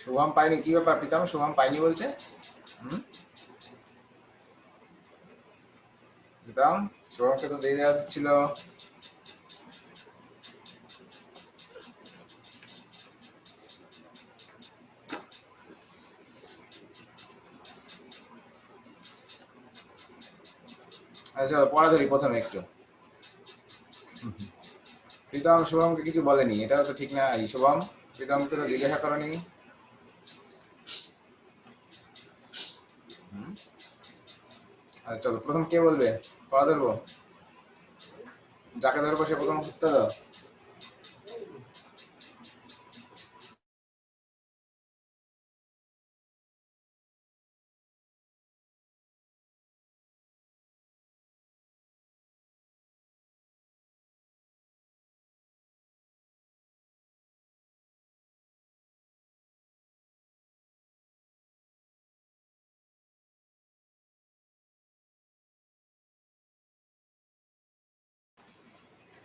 শুভম পাইনি, কি ব্যাপার প্রীতম, শুভম পাইনি বলছে? প্রীতম, শুভমকে তো দিয়ে দেওয়া ছিল। আচ্ছা পড়া ধরি প্রথমে একটু। প্রীতম শুভমকে কিছু বলেনি, এটাও তো ঠিক না। শুভম প্রীতমকে তো জিজ্ঞাসা করনি। আচ্ছা চলো প্রথম কে বলবে, পড়া ধরবো, যাকে ধরবো সে প্রথম উত্তর দাও।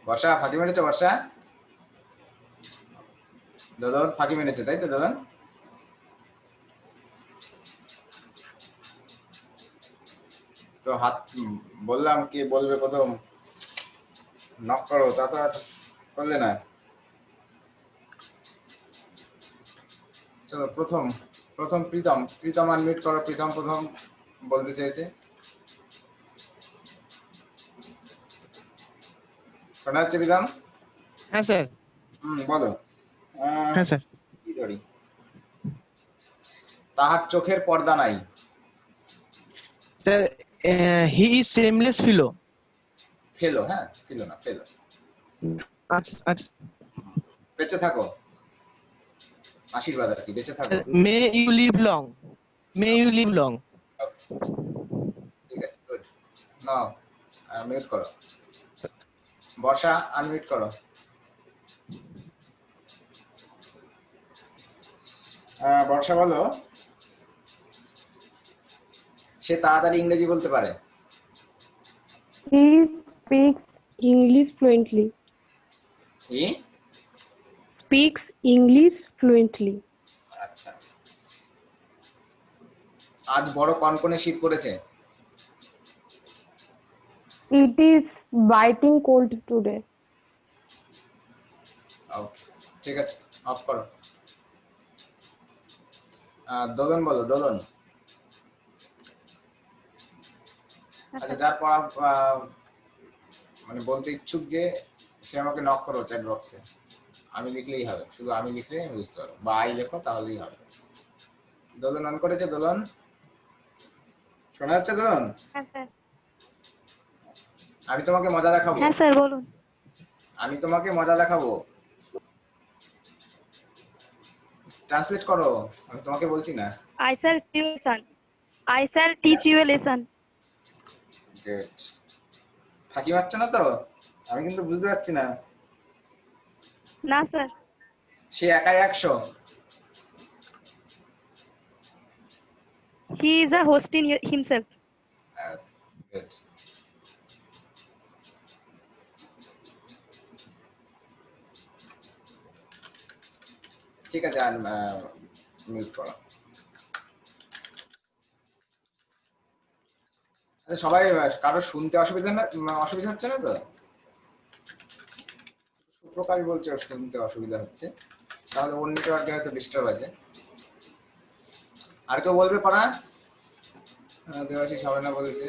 বর্ষা ফাঁকি মেরেছে, বর্ষা দদন ফাঁকি মেরেছে তাই তো দদন? তো হাত বললাম কে বলবে প্রথম, নক করো, তা তো আর করলে না। চলো প্রথম প্রথম প্রীতম, প্রীতম আনমিউট করো, প্রীতম প্রথম বলতে চেয়েছে। শোনা যাচ্ছে প্রীতম? হ্যাঁ স্যার। বলো। হ্যাঁ স্যার। কি ধরি? তাহার চোখের পর্দা নাই। Sir he is shameless fellow. Fellow, হ্যাঁ ফেলো না, ফেলো। আচ্ছা আচ্ছা বেঁচে থাকো, আশীর্বাদ আর কি, বেঁচে থাকো। May you live long, may you live long. ঠিক আছে, গুড। নাও মিউট করো। বর্ষা আনমিউট করো। বর্ষা বলো। সে তাড়াতাড়ি ইংরেজি বলতে পারে। He speaks English fluently. কি? Speaks English fluently. আচ্ছা। আজ বড় কনকনে শীত পড়েছে। It is biting cold today. ঠিক আছে, অফ করো। দোলন বলো, দোলন। আচ্ছা যার পড়া মানে বলতে ইচ্ছুক যে, সে আমাকে নক করো চ্যাট বক্সে। আমি লিখলেই হবে, শুধু আমি লিখলেই আমি বুঝতে পারবো, বা আই লেখো তাহলেই হবে। দোলন অন করেছে? দোলন শোনা যাচ্ছে? দোলন হ্যাঁ স্যার। আমি তোমাকে মজা দেখাবো। হ্যাঁ স্যার বলুন। আমি তোমাকে মজা দেখাবো, ট্রান্সলেট করো, আমি তোমাকে বলছি না। I shall teach you a lesson. I shall teach you a lesson. Good. ফাঁকি মারছো না তো? আমি কিন্তু বুঝতে পারছি না। না স্যার। সে একাই 100। He is a host in himself. Good. ঠিক আছে, আর মিউট করো। আচ্ছা সবাই, কারো শুনতে অসুবিধা না, অসুবিধা হচ্ছে না তো? সুপ্রকাশ বলছে ওর শুনতে অসুবিধা হচ্ছে, তাহলে ওর নেটওয়ার্কে হয়তো ডিস্টার্ব আছে। আর কেউ বলবে পড়া? দেবাশিস হবে না বলেছে।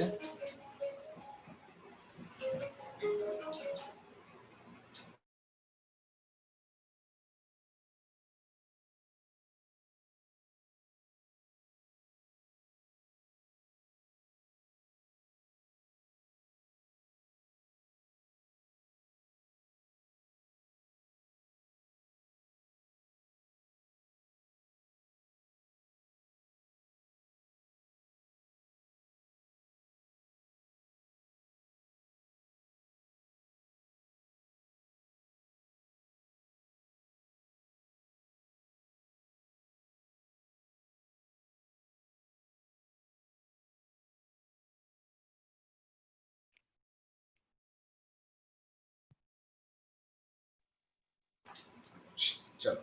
চলো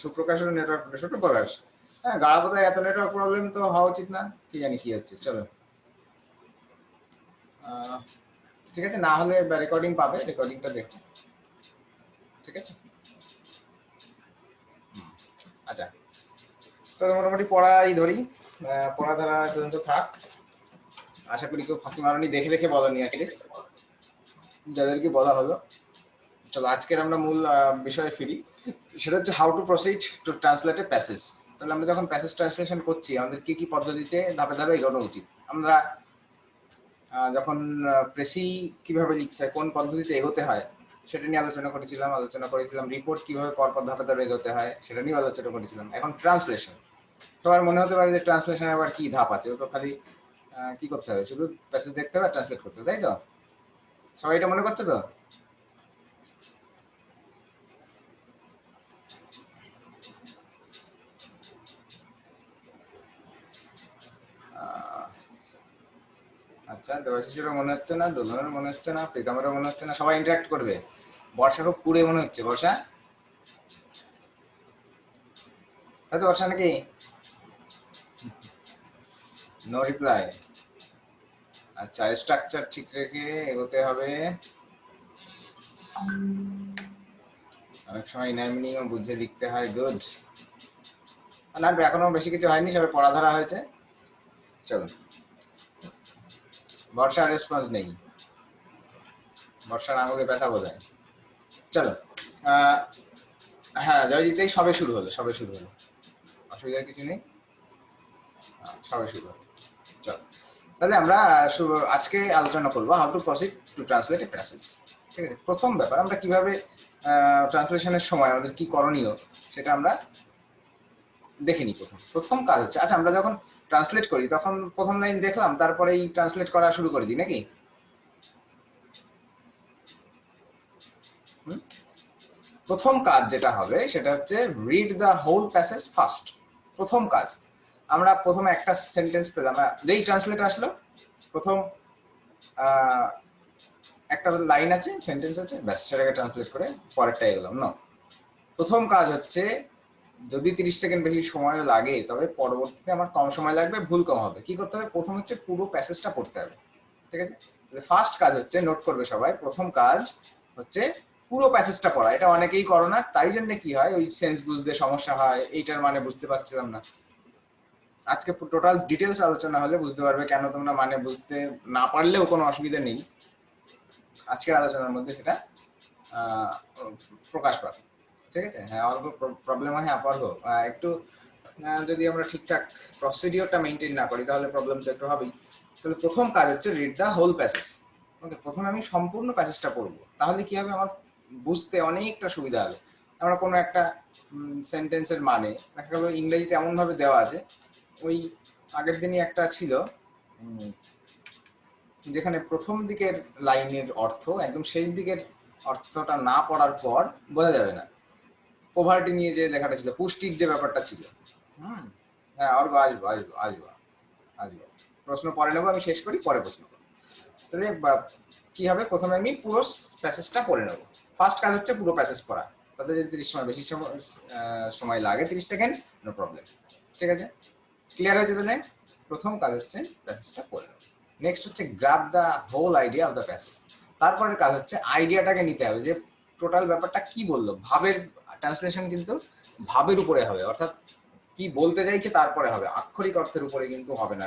সুপ্রকাশ নেটওয়ার্ক সুপ্রকাশ, হ্যাঁ গাড়াপোতায় এত নেটওয়ার্ক প্রবলেম তো হওয়া উচিত না, কি জানি কি হচ্ছে। চলো ঠিক আছে, না হলে রেকর্ডিং পাবে, রেকর্ডিংটা দেখো, ঠিক আছে। আচ্ছা, তো মোটামুটি পড়াই ধরি, পড়া ধারা পর্যন্ত থাক। আশা করি কেউ ফাঁকি মারনি, দেখে দেখে বলনি অ্যাটলিস্ট যাদেরকে বলা হলো। চলো আজকের আমরা মূল বিষয়ে ফিরি, সেটা হচ্ছে how to proceed to translate a passage. তাহলে আমরা যখন প্যাসেজ ট্রান্সলেশন করছি আমাদের কি কি পদ্ধতিতে ধাপে ধাপে এগোনো উচিত। আমরা যখন প্রেসি কিভাবে লিখতে হয়, কোন পদ্ধতিতে এগোতে হয় সেটা নিয়ে আলোচনা করেছিলাম। রিপোর্ট কিভাবে পরপর ধাপে ধাপে এগোতে হয় সেটা নিয়ে আলোচনা করেছিলাম। এখন ট্রান্সলেশন, সবার মনে হতে পারে যে ট্রান্সলেশনে আবার কি ধাপ আছে, ও তো খালি কি করতে হবে, শুধু প্যাসেজ দেখতে হবে, ট্রান্সলেট করতে হবে, তাই তো? সবাই এটা মনে করছে তো? আচ্ছা, দেবাশিসেরও মনে হচ্ছে না, দোলনের মনে হচ্ছে না, প্রীতমেরও মনে হচ্ছে না। সবাই ইন্টারাক্ট করবে। বর্ষা খুব কুড়ে মনে হচ্ছে। বর্ষা, হয়তো বর্ষা নাকি? No reply. আচ্ছা, স্ট্রাকচার ঠিক রেখে এগোতে হবে। অনেক সময় ইনার মিনিংও বুঝে লিখতে হয়। গুড। না, এখনো বেশি কিছু হয়নি, সবাই পড়া ধরা হয়েছে। চলো, বর্ষার রেসপন্স নেই, বর্ষার আঙুলে ব্যথা বোধ হয়। চলো, হ্যাঁ জয়জিতেই সবে শুরু হলো, অসুবিধার কিছু নেই, সবে শুরু হলো। চলো, তাহলে আমরা আজকে আলোচনা করবো how to proceed to translate a passage. ঠিক আছে, প্রথম ব্যাপার আমরা কিভাবে ট্রান্সলেশনের সময় আমাদের কি করণীয় সেটা আমরা দেখে নিই। প্রথম কাজ হচ্ছে, আচ্ছা আমরা যখন ট্রান্সলেট করি তখন প্রথম লাইন দেখলাম, তারপরেই ট্রান্সলেট করা শুরু করে দিই নাকি? প্রথম কাজ যেটা হবে সেটা হচ্ছে read the whole passage first. প্রথম কাজ, আমরা প্রথমে একটা সেন্টেন্স পেলাম, যেই ট্রান্সলেট আসলো প্রথম একটা লাইন আছে, সেন্টেন্স আছে, ব্যাস সেটাকে ট্রান্সলেট করে পরেরটা এগোলাম না। প্রথম কাজ হচ্ছে, যদি 30 সেকেন্ড বেশি সময় লাগে তবে পরবর্তীতে আমার কম সময় লাগবে, ভুল কম হবে। কি করতে হবে? প্রথম হচ্ছে পুরো প্যাসেজটা পড়তে হবে, ঠিক আছে? ফার্স্ট কাজ হচ্ছে, নোট করবে সবাই, প্রথম কাজ হচ্ছে পুরো প্যাসেজটা পড়া। এটা অনেকেই করো না, তাই জন্য কি হয়, ওই সেন্স বুঝতে সমস্যা হয়, এইটার মানে বুঝতে পারছিলাম না। আজকে টোটাল ডিটেলস আলোচনা হলে বুঝতে পারবে কেন তোমরা মানে বুঝতে না পারলেও কোনো অসুবিধা নেই, আজকের আলোচনার মধ্যে সেটা প্রকাশ পাবে, ঠিক আছে? হ্যাঁ, অল্প প্রবলেম হয়, অপর্ব একটু যদি আমরা ঠিকঠাক প্রসিডিওরটা মেনটেন না করি তাহলে প্রবলেম তো একটু হবেই। তাহলে প্রথম কাজ হচ্ছে রিড দ্য হোল প্যাসেজ। ওকে, প্রথমে আমি সম্পূর্ণ প্যাসেজটা পড়বো, তাহলে কি হবে, আমার বুঝতে অনেকটা সুবিধা হবে। আমরা কোনো একটা সেন্টেন্সের মানে দেখা গেল ইংরেজিতে এমন ভাবে দেওয়া আছে, ওই আগের দিনই একটা ছিল যেখানে প্রথম দিকের লাইনের অর্থ একদম শেষ দিকের অর্থটা না পড়ার পর বোঝা যাবে না। পভার্টি নিয়ে যে লেখাটা ছিল, পুষ্টির যে ব্যাপারটা ছিল। হ্যাঁ, আসবো প্রশ্ন পরে নেবো, আমি শেষ করি পরে প্রশ্ন করবো। তাহলে কি হবে, প্রথমে আমি পুরো প্যাসেজটা পড়ে নেবো। ফার্স্ট কাজ হচ্ছে পুরো প্যাসেজ পড়া, তাতে যদি 30 সময় বেশি সময় লাগে, 30 সেকেন্ড, নো প্রবলেম, ঠিক আছে? ক্লিয়ার হয়েছে? তাহলে প্রথম কাজ হচ্ছে প্যাসেজটা পড়ে নেবো। নেক্সট হচ্ছে grab the whole idea of the passage. তারপরের কাজ হচ্ছে আইডিয়াটাকে নিতে হবে, যে টোটাল ব্যাপারটা কি বললো। ভাবের ট্রান্সলেশন কিন্তু ভাবের উপরে হবে, অর্থাৎ কি বলতে চাইছে তারপরে হবে, আক্ষরিক অর্থের উপরে কিন্তু হবে না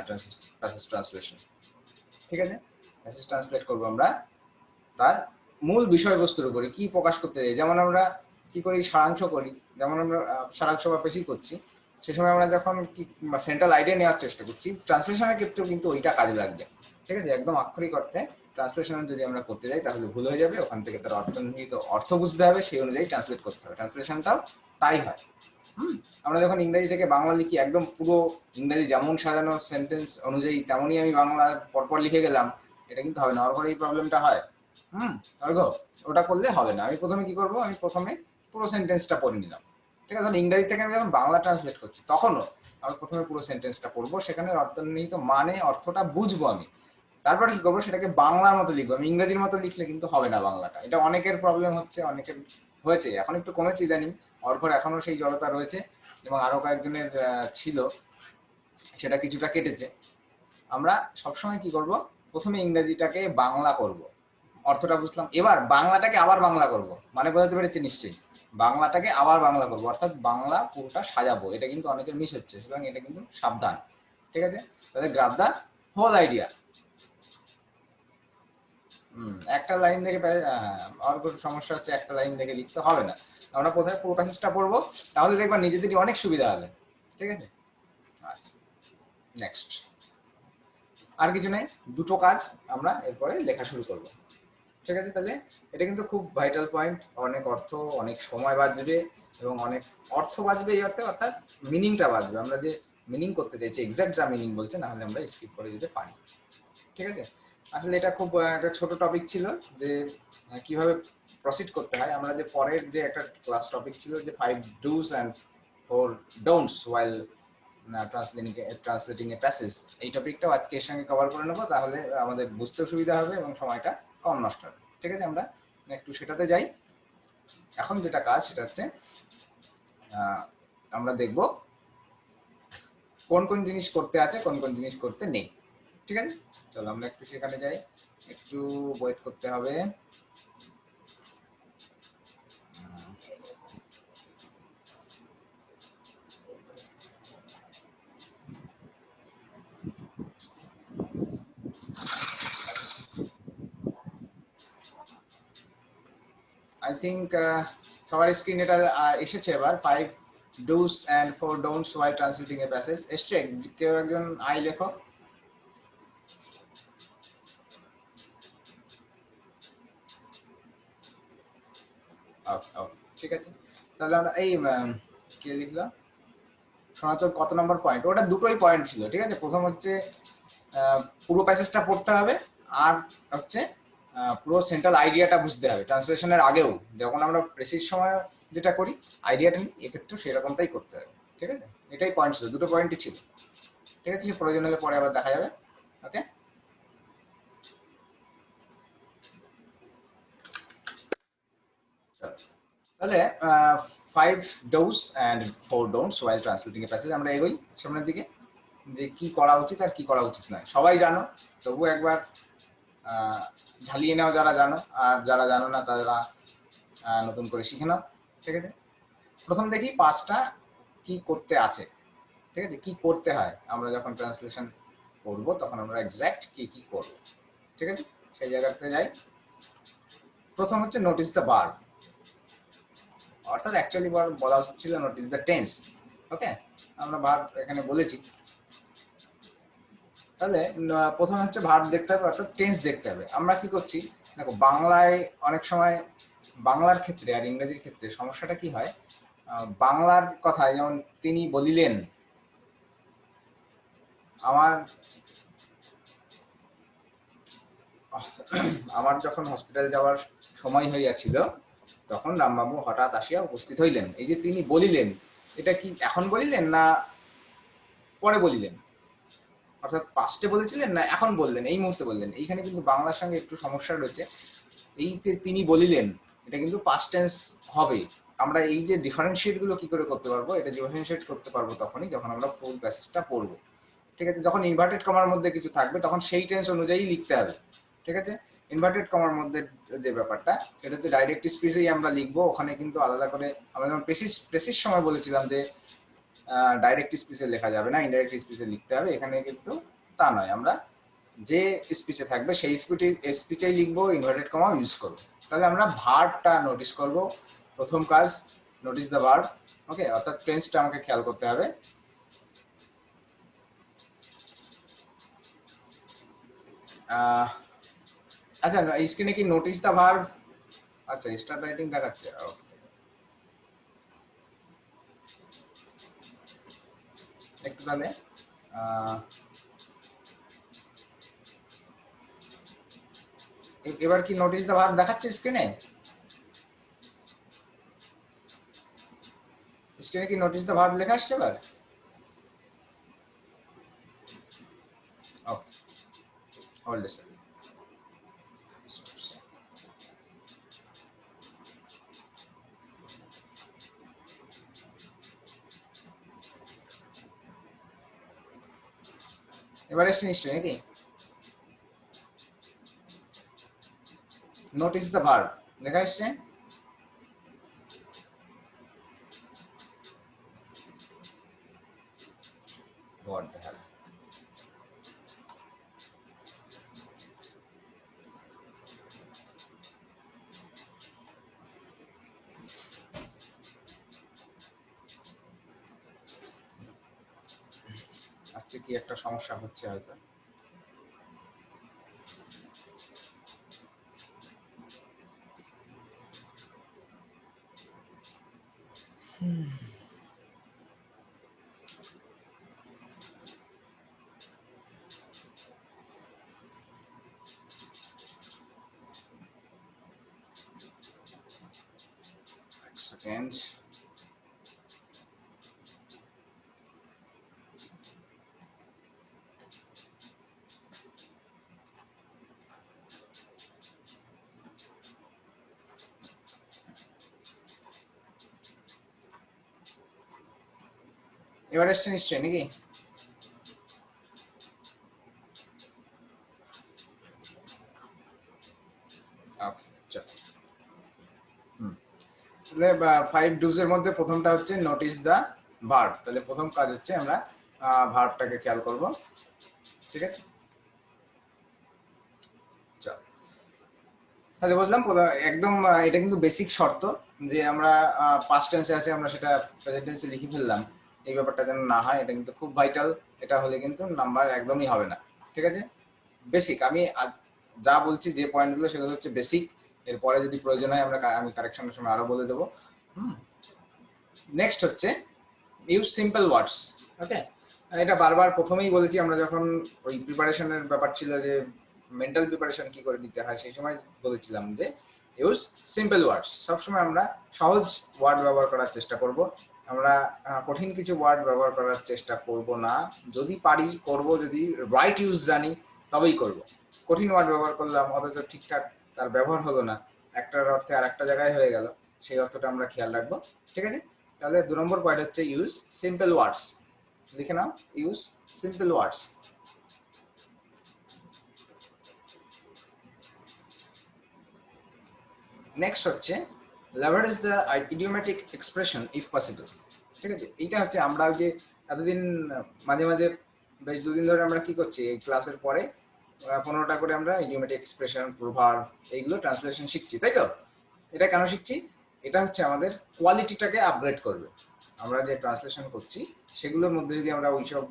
প্যাসেজ ট্রান্সলেশন, ঠিক আছে? প্যাসেজ ট্রান্সলেট করবো আমরা তার মূল বিষয়বস্তুর উপরে, কি প্রকাশ করতে চাই। যেমন আমরা কি করি, সারাংশ করি, যেমন আমরা সারাংশ বা পেশি করছি, সে সময় আমরা যখন কি সেন্ট্রাল আইডিয়া নেওয়ার চেষ্টা করছি, ট্রান্সলেশনের ক্ষেত্রেও কিন্তু ওইটা কাজে লাগবে, ঠিক আছে? একদম আক্ষরিক অর্থে ট্রান্সলেশন যদি আমরা করতে যাই তাহলে ভুল হয়ে যাবে, ওখান থেকে তার অর্থনিহিত অর্থ বুঝতে হবে, সেই অনুযায়ী ট্রান্সলেট করতে হবে। ট্রান্সলেশনটাও তাই হয়। আমরা যখন ইংরেজি থেকে বাংলা লিখি, একদম পুরো ইংরেজি যেমন সাজানো সেন্টেন্স অনুযায়ী তেমনই আমি বাংলা পরপর লিখে গেলাম, এটা কিন্তু হবে না। ওর পরে এই প্রবলেমটা হয়। ওটা করলে হবে না। আমি প্রথমে কি করব, আমি প্রথমে পুরো সেন্টেন্সটা পড়ে নিলাম, ঠিক আছে? ইংরেজি থেকে আমি যখন বাংলা ট্রান্সলেট করছি তখনও আমি প্রথমে পুরো সেন্টেন্সটা পড়বো, সেখানে অর্থনিহিত মানে অর্থটা বুঝবো আমি। তারপরে কি করবো, সেটাকে বাংলার মতো লিখবো। আমি ইংরেজির মতো লিখলে কিন্তু হবে না বাংলাটা। এটা অনেকের প্রবলেম হচ্ছে, অনেকের হয়েছে, এখন একটু কমেছে ইদানিং। অর্ঘর এখনো সেই জড়তা রয়েছে এবং আরো কয়েকজনের ছিল, সেটা কিছুটা কেটেছে। আমরা সবসময় কি করব, প্রথমে ইংরেজিটাকে বাংলা করব, অর্থটা বুঝলাম, এবার বাংলাটাকে আবার বাংলা করব, মানে বোঝাতে পেরেছি নিশ্চয়ই, বাংলাটাকে আবার বাংলা করব, অর্থাৎ বাংলা পুরোটা সাজাবো। এটা কিন্তু অনেকের মিস হচ্ছে, সুতরাং এটা কিন্তু সাবধান, ঠিক আছে? তাহলে গ্রাব দ্য হোল আইডিয়া। একটা লাইন দেখে অর্ঘ সমস্যা হচ্ছে, একটা লাইন দেখে লিখতে হবে না, আমরা প্রথমে পুরো প্যাসেজটা পড়বো, তাহলে দেখবা নিজেদেরই অনেক সুবিধা হবে, ঠিক আছে? আচ্ছা, নেক্সট। আর কিছু নেই, দুটো কাজ আমরা এরপরে লেখা শুরু করব, ঠিক আছে? তাহলে এটা কিন্তু খুব ভাইটাল পয়েন্ট, অনেক অর্থ, অনেক সময় বাঁচবে এবং অনেক অর্থ বাঁচবে এই অর্থে, অর্থাৎ মিনিংটা বাঁচবে। আমরা যে মিনিং করতে চাইছি, এক্সাক্ট যা মিনিং বলছে, না হলে আমরা স্কিপ করে দিতে পারি, ঠিক আছে? আসলে এটা খুব একটা ছোট টপিক ছিল যে কিভাবে প্রসিড করতে হয়। আমরা যে পরের যে একটা ক্লাস টপিক ছিল যে 5 do's and 4 don'ts while translating a passage, এই টপিকটাও আজকে এর সঙ্গে কভার করে নেবো, তাহলে আমাদের বুঝতেও সুবিধা হবে এবং সময়টা কম নষ্ট হবে, ঠিক আছে? আমরা একটু সেটাতে যাই। এখন যেটা কাজ সেটা হচ্ছে আমরা দেখব কোন কোন জিনিস করতে আছে, কোন কোন জিনিস করতে নেই, ঠিক আছে? চলো আমরা একটু সেখানে যাই, একটু ওয়েট করতে হবে। আই থিঙ্ক সবার স্ক্রিনে এটা এসেছে এবার, 5 do's and 4 don'ts while translating a passage এসছে। কেউ একজন আই লেখো। ঠিক আছে, তাহলে আমরা এই কে লিখলাম, সনাতন কত নম্বর পয়েন্ট? ওটা দুটোই পয়েন্ট ছিল, ঠিক আছে? প্রথম হচ্ছে পুরো প্যাসেজটা পড়তে হবে, আর হচ্ছে পুরো সেন্ট্রাল আইডিয়াটা বুঝতে হবে। ট্রান্সলেশনের আগেও যখন আমরা প্রেসিস সময় যেটা করি, আইডিয়াটা নিই, এক্ষেত্রেও সেরকমটাই করতে হবে, ঠিক আছে? এটাই পয়েন্ট ছিল, দুটো পয়েন্টই ছিল, ঠিক আছে? প্রয়োজন হলে পরে আবার দেখা যাবে, ওকে? তাহলে 5 do's and 4 don'ts while translating a passage, আমরা এগোই সামনের দিকে, যে কি করা উচিত আর কি করা উচিত নয়। সবাই জানো, তবু একবার ঝালিয়ে নাও যারা জানো, আর যারা জানো না তারা নতুন করে শিখে নাও, ঠিক আছে? প্রথম দেখি পাঁচটা কি করতে আছে, ঠিক আছে? কি করতে হয় আমরা যখন ট্রান্সলেশন করব, তখন আমরা এক্স্যাক্ট কি কি করব, ঠিক আছে? সেই জায়গাতে যাই। প্রথম হচ্ছে নোটিস দ্য ভার্ব, অর্থাৎ অ্যাকচুয়ালি বলা উচিত ছিল নোটিস দ্য টেন্স, ওকে? আমরা ভার্ব এখানে বলেছি। তাহলে প্রথমে হচ্ছে ভার্ব দেখতে হবে, অর্থাৎ টেন্স দেখতে হবে। আমরা কি করছি দেখো, বাংলায় অনেক সময়, বাংলার ক্ষেত্রে আর ইংরেজির ক্ষেত্রে সমস্যাটা কি হয়, বাংলার কথায় যেমন তিনি বলিলেন, আমার যখন হসপিটাল যাওয়ার সময় হইয়াছিল, তখন রামবাবু হঠাৎ আসিয়া উপস্থিত হইলেন। এই যে তিনি বলিলেন, এটা কি এখন বলিলেন না পরে বলিলেন? অর্থাৎ পাস্টে বলেছিলেন না এখন বললেন, এই মুহূর্তে বললেন? এইখানে কিন্তু বাংলার সঙ্গে একটু সমস্যা রয়েছে। এই যে তিনি বলিলেন, এটা কিন্তু পাস্ট টেন্স হবে। আমরা এই যে ডিফারেন্সিয়েট গুলো কি করে করতে পারবো, এটা ডিফারেন্সিয়েট করতে পারবো তখনই যখন আমরা ফুল প্যাসেজটা পড়বো, ঠিক আছে? যখন ইনভার্টেড কমার মধ্যে কিছু থাকবে, তখন সেই টেন্স অনুযায়ী লিখতে হবে, ঠিক আছে? ইনভার্টেড কমার মধ্যে যে ব্যাপারটা, এটা হচ্ছে ডাইরেক্ট স্পিচেই আমরা লিখবো। ওখানে কিন্তু আলাদা করে আমরা যেমন প্রেসিস সময় বলেছিলাম যে ডাইরেক্ট স্পিচে লেখা যাবে না, ইনডাইরেক্ট স্পিচে লিখতে হবে, এখানে কিন্তু তা নয়। আমরা যে স্পিচে থাকবে সেই স্পিচেই লিখবো, ইনভার্টেড কমা ইউজ করবো। তাহলে আমরা ভার্বটা নোটিস করব। প্রথম কাজ, নোটিস দ্য ভার্ব, ওকে? অর্থাৎ টেন্সটা আমাকে খেয়াল করতে হবে। আচ্ছা, স্ক্রিনে কি নোটিস দ্য ভার্ব, আচ্ছা স্টার্ট রাইটিং দেখাচ্ছে, একটু তাহলে এবার কি নোটিস দ্য ভার্ব দেখাচ্ছে স্ক্রিনে? স্ক্রিনে কি নোটিস দ্য ভার্ব লেখা আসছে এবার? ওকে, হোল্ড এ সেকেন্ড। এবার এসছে নিশ্চয়ই নাকি? নোটিস দ্য ভার্ব লেখা এসছে। What the hell? আজকে কি একটা সমস্যা হচ্ছে হয়তো। সেকেন্ড। এবার এসছে নিশ্চয়ই নাকি? ওকে চলো। তাহলে 5 ডুজ এর মধ্যে প্রথমটা হচ্ছে নোটিস দা ভার্ব। তাহলে প্রথম কাজ হচ্ছে আমরা ভার্বটাকে খেয়াল করব, ঠিক আছে? চল তাহলে বুঝলাম একদম এটা কিন্তু বেসিক শর্ত যে আমরা পাস্ট টেন্সে আছে আমরা সেটা প্রেজেন্ট টেন্সে লিখে ফেললাম, এই ব্যাপারটা যেন না হয়, এটা কিন্তু খুব ভাইটাল। এটা হলে কিন্তু নাম্বার একদমই হবে না, ঠিক আছে? বেসিক আমি যা বলছি যে পয়েন্টগুলো সেগুলো হচ্ছে বেসিক। এরপরে যদি প্রয়োজন হয় আমি কারেকশনের সময় আরো বলে দেবো। নেক্সট হচ্ছে ইউজ সিম্পল ওয়ার্ডস। ওকে, এটা বারবার প্রথমেই বলেছি আমরা যখন ওই প্রিপারেশনের ব্যাপার ছিল যে মেন্টাল প্রিপারেশন কি করে নিতে হয়, সেই সময় বলেছিলাম যে ইউজ সিম্পল ওয়ার্ডস। সবসময় আমরা সহজ ওয়ার্ড ব্যবহার করার চেষ্টা করব, আমরা কঠিন কিছু ওয়ার্ড ব্যবহার করার চেষ্টা করব না। যদি পারি করব, যদি রাইট ইউজ জানি তবেই করব। কঠিন ওয়ার্ড ব্যবহার করলাম অথচ ঠিকঠাক তার ব্যবহার হলো না, একটার অর্থে আর একটা জায়গায় হয়ে গেল, সেই অর্থটা আমরা খেয়াল রাখবো, ঠিক আছে? তাহলে 2 নম্বর পয়েন্ট হচ্ছে ইউজ সিম্পল ওয়ার্ডস। লিখে নাও, ইউজ সিম্পল ওয়ার্ডস। নেক্সট হচ্ছে leverage the idiomatic expression if possible. ঠিক আছে, এইটা হচ্ছে আমরা ওই যে এতদিন মাঝে মাঝে বেশ দুদিন ধরে আমরা কি করছি, এই ক্লাসের পরে 15টা করে আমরা ইডিওমেটিক এক্সপ্রেশন, প্রভাব, এইগুলো ট্রান্সলেশন শিখছি, তাই তো? এটা কেন শিখছি? এটা হচ্ছে আমাদের কোয়ালিটিটাকে আপগ্রেড করবে। আমরা যে ট্রান্সলেশন করছি সেগুলোর মধ্যে যদি আমরা ওইসব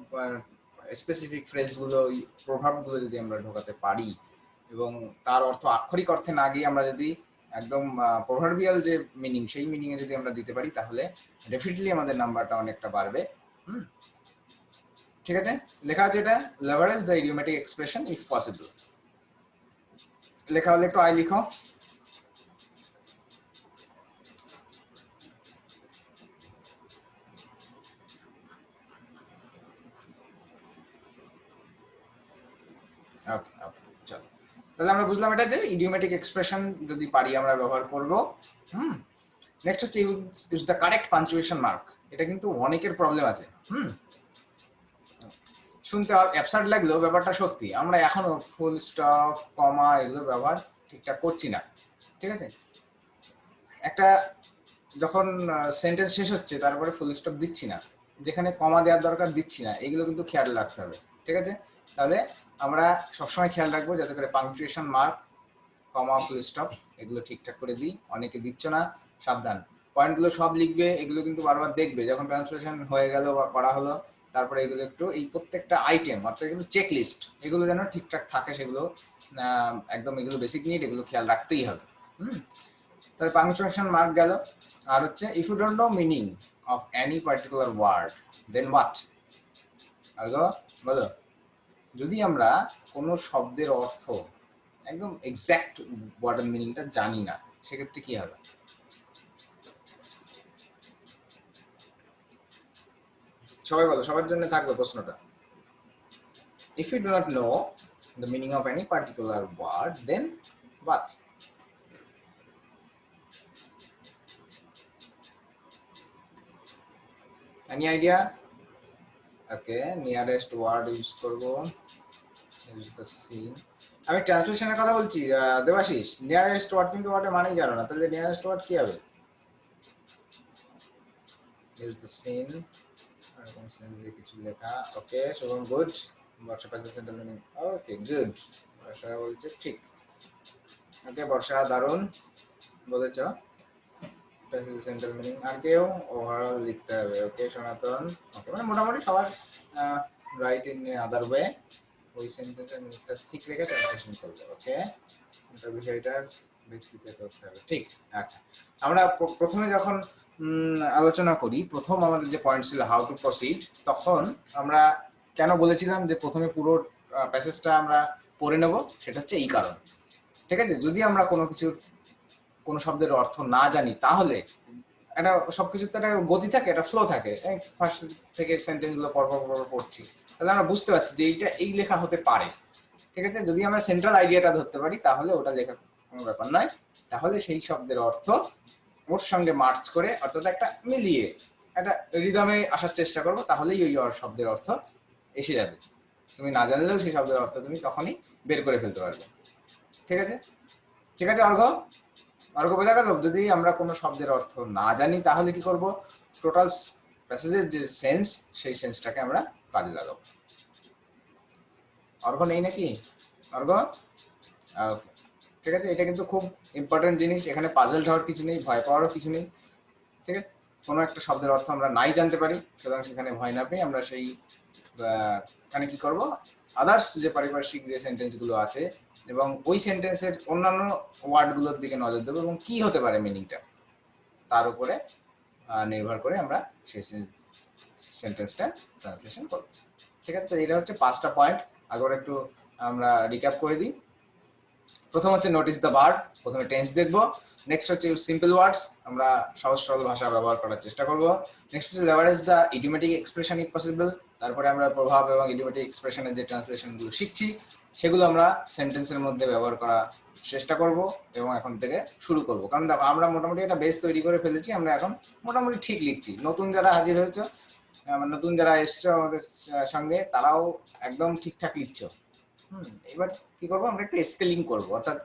স্পেসিফিক ফ্রেজগুলো, ওই প্রভাবগুলো যদি আমরা ঢোকাতে পারি এবং তার অর্থ আক্ষরিক অর্থে না গিয়ে আমরা যদি একদম প্রভার্বিয়াল যে মিনিং, সেই মিনিংয়ে যদি আমরা দিতে পারি তাহলে ডেফিনেটলি আমাদের নাম্বারটা অনেকটা বাড়বে। ঠিক আছে, লেখা আছে এটা leverage the idiomatic expression if possible. লেখা হলে একটু আই লিখো। ওকে ওকে চলো, তাহলে আমরা বুঝলাম এটা যে ইডিওমেটিক এক্সপ্রেশন যদি পারি আমরা ব্যবহার করব। নেক্সট হচ্ছে use the correct punctuation mark. এটা কিন্তু অনেকের প্রবলেম আছে। শুনতে অ্যাবসার্ড লাগলেও ব্যাপারটা সত্যি, আমরা এখনো ফুল স্টপ, কমা এগুলো ব্যবহার ঠিকঠাক করছি না, ঠিক আছে? একটা যখন সেন্টেন্স শেষ হচ্ছে তারপরে ফুল স্টপ দিচ্ছি না, যেখানে কমা দেওয়ার দরকার দিচ্ছি না, এগুলো কিন্তু খেয়াল রাখতে হবে, ঠিক আছে? তাহলে আমরা সবসময় খেয়াল রাখবো যাতে করে পাংচুয়েশন মার্ক, কমা, ফুল স্টপ এগুলো ঠিকঠাক করে দিই। অনেকে দিচ্ছ না, সাবধান। পয়েন্টগুলো সব লিখবে, এগুলো কিন্তু বারবার দেখবে যখন ট্রান্সলেশন হয়ে গেল বা করা হলো, তারপরে এগুলো একটু এই প্রত্যেকটা আইটেম অর্থাৎ এগুলো চেক লিস্ট, এগুলো যেন ঠিকঠাক থাকে, সেগুলো একদম এগুলো বেসিক নিড, এগুলো খেয়াল রাখতেই হবে। তাহলে পাংচুয়েশন মার্ক গেল। আর হচ্ছে if you don't know meaning of any particular word then what. আর বলো, যদি আমরা কোনো শব্দের অর্থ একদম এক্সাক্ট ওয়ার্ডের মিনিংটা জানি না, সেক্ষেত্রে কি হবে? সবাই বলো, সবার জন্য থাকবে প্রশ্নটা। If you do not know the meaning of any particular word then what? Any idea? Okay, nearest word use করবো Is the scene. আমি ট্রান্সলেশনের কথা বলছি দেবাশিস, নিয়ারেস্ট ওয়ার্ড কিন্তু ওয়ার্ডের মানেই জানো না, তাহলে নিয়ারেস্ট ওয়ার্ড কি হবে? Is the scene এরকম সিম্পলি কিছু লেখা। Okay Shubham, good. Barsha passage centre meaning, okay good. Barsha বলছে ঠিক। ওকে বর্ষা, দারুণ বলেছ। প্যাসেজ সেন্টার মিনিং আর কেউ ওভারঅল লিখতে হবে। ওকে সনাতন, ওকে মানে মোটামুটি সবার রাইট ইন আদার ওয়ে ওই সেন্টেন্সের মিনিংটা ঠিক রেখে ট্রান্সলেশন করবে। ওকে এটা বিষয়টার ভিত্তিতে করতে হবে, ঠিক। আচ্ছা, আমরা প্রথমে যখন আলোচনা করি, প্রথম আমাদের যে পয়েন্ট ছিল হাউ টু প্রসিড, তখন আমরা কেন বলেছিলাম যে প্রথমে পুরো প্যাসেজটা আমরা পড়ে নেব, সেটা হচ্ছে এই কারণ। ঠিক আছে, যদি আমরা কোনো শব্দের অর্থ না জানি, তাহলে একটা সবকিছুর তো একটা গতি থাকে, একটা ফ্লো থাকে। ফার্স্ট থেকে সেন্টেন্স গুলো পর পড়ছি, তাহলে আমরা বুঝতে পারছি যে এইটা এই লেখা হতে পারে। ঠিক আছে, যদি আমরা সেন্ট্রাল আইডিয়াটা ধরতে পারি, তাহলে ওটা লেখা কোনো ব্যাপার নয়। তাহলে সেই শব্দের অর্থ ওর সঙ্গে মার্চ করে, অর্থাৎ একটা মিলিয়ে একটা রিদমে আসার চেষ্টা করবো, তাহলেই ওই শব্দের অর্থ এসে যাবে। তুমি না জানলেও সেই শব্দের অর্থ তুমি তখনই বের করে ফেলতে পারবে। ঠিক আছে, ঠিক আছে অর্ঘ্য, অর্ঘ্য বোঝা গেল? যদি আমরা কোনো শব্দের অর্থ না জানি, তাহলে কি করব? টোটাল প্যাসেজের যে সেন্স, সেই সেন্সটাকে আমরা কাজে লাগাবো। অর্ঘ্য নেই নাকি? অর্ঘ্য, ওকে ঠিক আছে। এটা কিন্তু খুব ইম্পর্টেন্ট জিনিস, এখানে পাজল হওয়ার কিছু নেই, ভয় পাওয়ারও কিছু নেই। ঠিক আছে, কোনো একটা শব্দের অর্থ আমরা নাই জানতে পারি, সুতরাং সেখানে ভয় না পেয়ে আমরা সেই এখানে কি করব, আদার্স যে পারিপার্শ্বিক যে সেন্টেন্সগুলো আছে এবং ওই সেন্টেন্সের অন্যান্য ওয়ার্ডগুলোর দিকে নজর দেবো এবং কি হতে পারে মিনিংটা, তার উপরে নির্ভর করে আমরা সেই সেন্টেন্সটা ট্রান্সলেশন করব। ঠিক আছে, তো এটা হচ্ছে 5টা পয়েন্ট। আবার একটু আমরা রিক্যাপ করে দিই। প্রথম হচ্ছে নোটিস দ্য ভার্ব, প্রথমে টেন্স দেখব। নেক্সট হচ্ছে ইউজ সিম্পল ওয়ার্ডস, আমরা সহজ সরল ভাষা ব্যবহার করার চেষ্টা করব। নেক্সট হচ্ছে leverage the idiomatic expression if possible. তারপরে আমরা প্রভাব এবং ইডিওমেটিক এক্সপ্রেশনের যে ট্রান্সলেশনগুলো শিখছি, সেগুলো আমরা সেন্টেন্সের মধ্যে ব্যবহার করার চেষ্টা করব এবং এখন থেকে শুরু করব। কারণ দেখো, আমরা মোটামুটি একটা বেস তৈরি করে ফেলেছি, আমরা এখন মোটামুটি ঠিক লিখছি। নতুন যারা হাজির হয়েছে, নতুন যারা এসছো আমাদের সঙ্গে, তারাও একদম ঠিকঠাক লিখছো। এবার কি করবো, আমরা একটু স্কেলিং করবো, অর্থাৎ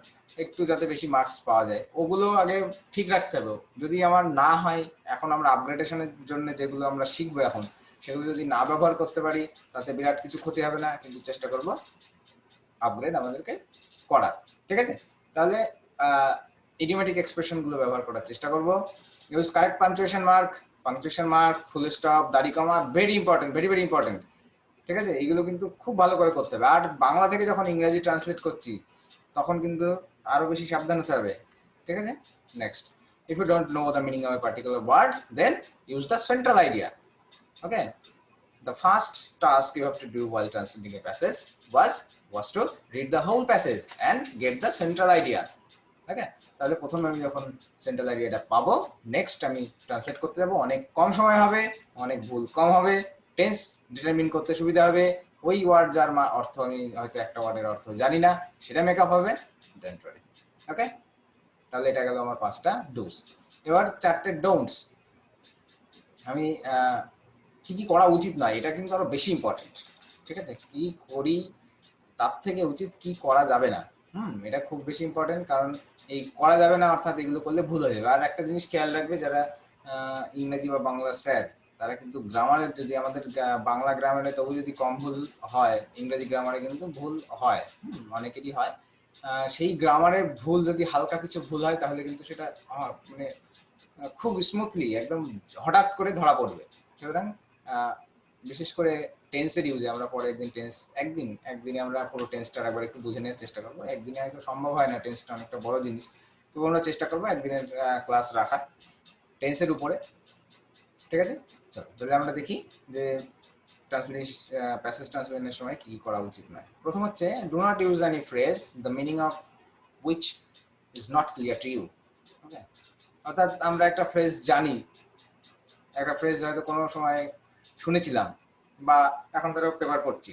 একটু যাতে বেশি মার্কস পাওয়া যায়, ওগুলো আগে ঠিক রাখতে হবে। যদি আমার না হয়, এখন আমরা আপগ্রেডেশনের জন্য যেগুলো আমরা শিখবো এখন, সেগুলো যদি না ব্যবহার করতে পারি, তাতে বিরাট কিছু ক্ষতি হবে না, কিন্তু চেষ্টা করবো আপগ্রেড আমাদেরকে করার। ঠিক আছে, তাহলে ইডিওমেটিক এক্সপ্রেশন গুলো ব্যবহার করার চেষ্টা করবো। Use correct punctuation mark, full stop, দাড়ি comma, very important, very very important. ঠিক আছে, এইগুলো কিন্তু খুব ভালো করে করতে হবে। আর বাংলা থেকে যখন ইংরেজি ট্রান্সলেট করছি, তখন কিন্তু আরো বেশি সাবধান হতে হবে। ঠিক আছে, next, if you don't know the meaning of a particular word, then use the central idea. Okay, the first task you have to do while translating a passage was to read the whole passage and get the central idea. Okay, তাহলে প্রথমে আমি যখন central আইডিয়াটা পাবো, next আমি translate করতে যাবো, অনেক কম সময় হবে, অনেক ভুল কম হবে, টেন্স ডিটারমিন করতে সুবিধা হবে, ওই ওয়ার্ড যার অর্থ আমি হয়তো একটা ওয়ার্ডের অর্থ জানি না, সেটা মেকআপ হবে। ওকে, তাহলে এটা গেল আমার 5টা ডুস। এবার 4টে ডোন্টস। আমি কি কি করা উচিত নয়, এটা কিন্তু আরো বেশি ইম্পর্টেন্ট। ঠিক আছে, কি করি তার থেকে উচিত কি করা যাবে না, এটা খুব বেশি ইম্পর্টেন্ট। কারণ এই করা যাবে না অর্থাৎ এগুলো করলে ভুল হয়ে যাবে। আর একটা জিনিস খেয়াল রাখবে, যারা ইংরেজি বা বাংলা স্যার, তারা কিন্তু গ্রামারের, যদি আমাদের বাংলা গ্রামারে তবু যদি কম ভুল হয়, ইংরেজি গ্রামারে কিন্তু ভুল হয়, অনেকেরই হয়। সেই গ্রামারের ভুল যদি হালকা কিছু ভুল হয়, তাহলে কিন্তু সেটা মানে খুব স্মুথলি একদম হঠাৎ করে ধরা পড়বে। সুতরাং বিশেষ করে টেন্সের ইউজে আমরা পরে একদিনে আমরা পুরো টেন্সটা একবার একটু বুঝে নেওয়ার চেষ্টা করবো। একদিনে হয়তো সম্ভব হয় না, টেন্সটা অনেকটা বড় জিনিস, তবু আমরা চেষ্টা করবো একদিনের ক্লাস রাখার টেন্সের উপরে। ঠিক আছে, চলো তাহলে আমরা দেখি যে প্যাসেজ ট্রান্সলেশনের সময় কি করা উচিত নয়। প্রথম হচ্ছে, do not use any phrase the meaning of which is not clear to you. Okay, অর্থাৎ আমরা একটা ফ্রেজ জানি, একটা ফ্রেজ হয়তো কোনো সময় শুনেছিলাম, বা এখন ধরো পেপার পড়ছি,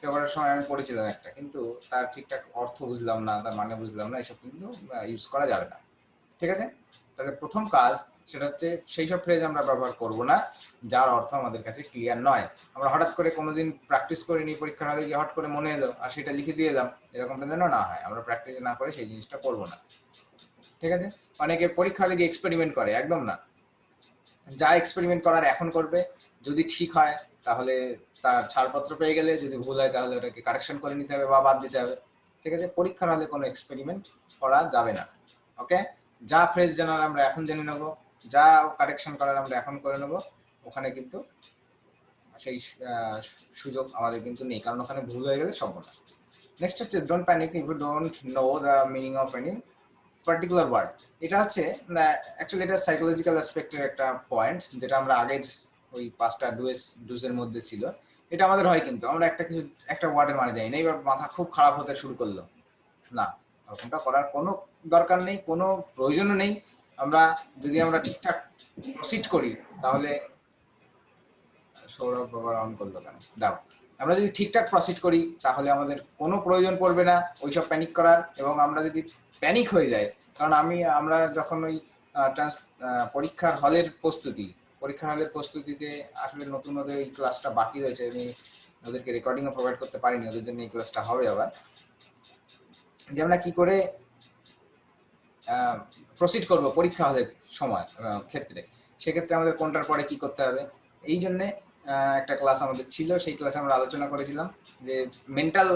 পেপারের সময় আমি পড়েছিলাম একটা, কিন্তু তার ঠিকঠাক অর্থ বুঝলাম না, তার মানে বুঝলাম না, এসব কিন্তু ইউজ করা যাবে না। ঠিক আছে, তাহলে প্রথম কাজ, সেটা হচ্ছে সেই সব ফ্রেজ আমরা ব্যবহার করব না যার অর্থ আমাদের কাছে ক্লিয়ার নয়। আমরা হঠাৎ করে কোনোদিন প্র্যাকটিস করিনি, পরীক্ষার হলে গিয়ে হঠাৎ করে মনে এলো আর সেটা লিখে দিয়ে এলাম, এরকমটা যেন না হয়। আমরা প্র্যাকটিস না করে সেই জিনিসটা করব না, ঠিক আছে? অনেকে পরীক্ষা হলে গিয়ে এক্সপেরিমেন্ট করে, একদম না। যা এক্সপেরিমেন্ট করার এখন করবে, যদি ঠিক হয় তাহলে তার ছাড়পত্র পেয়ে গেলে, যদি ভুল হয় তাহলে ওটাকে কারেকশন করে নিতে হবে বা বাদ দিতে হবে, ঠিক আছে? পরীক্ষার হলে কোনো এক্সপেরিমেন্ট করা যাবে না, ওকে? যা ফ্রেজ জানার আমরা এখন জেনে নেব, যা কারেকশন করার আমরা এখন করে নেব, ওখানে কিন্তু সেই সুযোগ আমাদের কিন্তু নেই, কারণ ওখানে ভুল হয়ে গেলে সর্বনাশ। নেক্সট হচ্ছে don't panic if you don't know the meaning of any particular word. এটা হচ্ছে অ্যাকচুয়ালি এটা সাইকোলজিক্যাল অ্যাসপেক্টের একটা পয়েন্ট, যেটা আমরা আগের ওই 5টা ডুজের মধ্যে ছিল। এটা আমাদের হয়, কিন্তু আমরা একটা ওয়ার্ডের মানে জানি না, এবার মাথা খুব খারাপ হতে শুরু করলো না, ওরকমটা করার কোনো দরকার নেই, কোনো প্রয়োজনও নেই। যদি আমরা ঠিকঠাক প্রসিড করি তাহলে, সৌরভ বাবা অন করলো কেন দাও, আমরা যদি ঠিকঠাক প্রসিড করি তাহলে আমাদের কোনো প্রয়োজন পড়বে না ওইসব প্যানিক করার। এবং আমরা যদি প্যানিক হয়ে যায়, কারণ আমরা যখন ওই পরীক্ষার হলের প্রস্তুতিতে আসলে নতুন ওদের এই ক্লাসটা বাকি রয়েছে, আমি ওদেরকে রেকর্ডিংও প্রোভাইড করতে পারিনি, ওদের জন্য এই ক্লাসটা হবে আবার, যে আমরা কি করে প্রসিড করব পরীক্ষা হলের সময় ক্ষেত্রে। সেক্ষেত্রে আমাদের কোনটার পরে কি করতে হবে, এই জন্যে একটা ক্লাস আমাদের ছিল, সেই ক্লাসে আমরা আলোচনা করেছিলাম যে মেন্টাল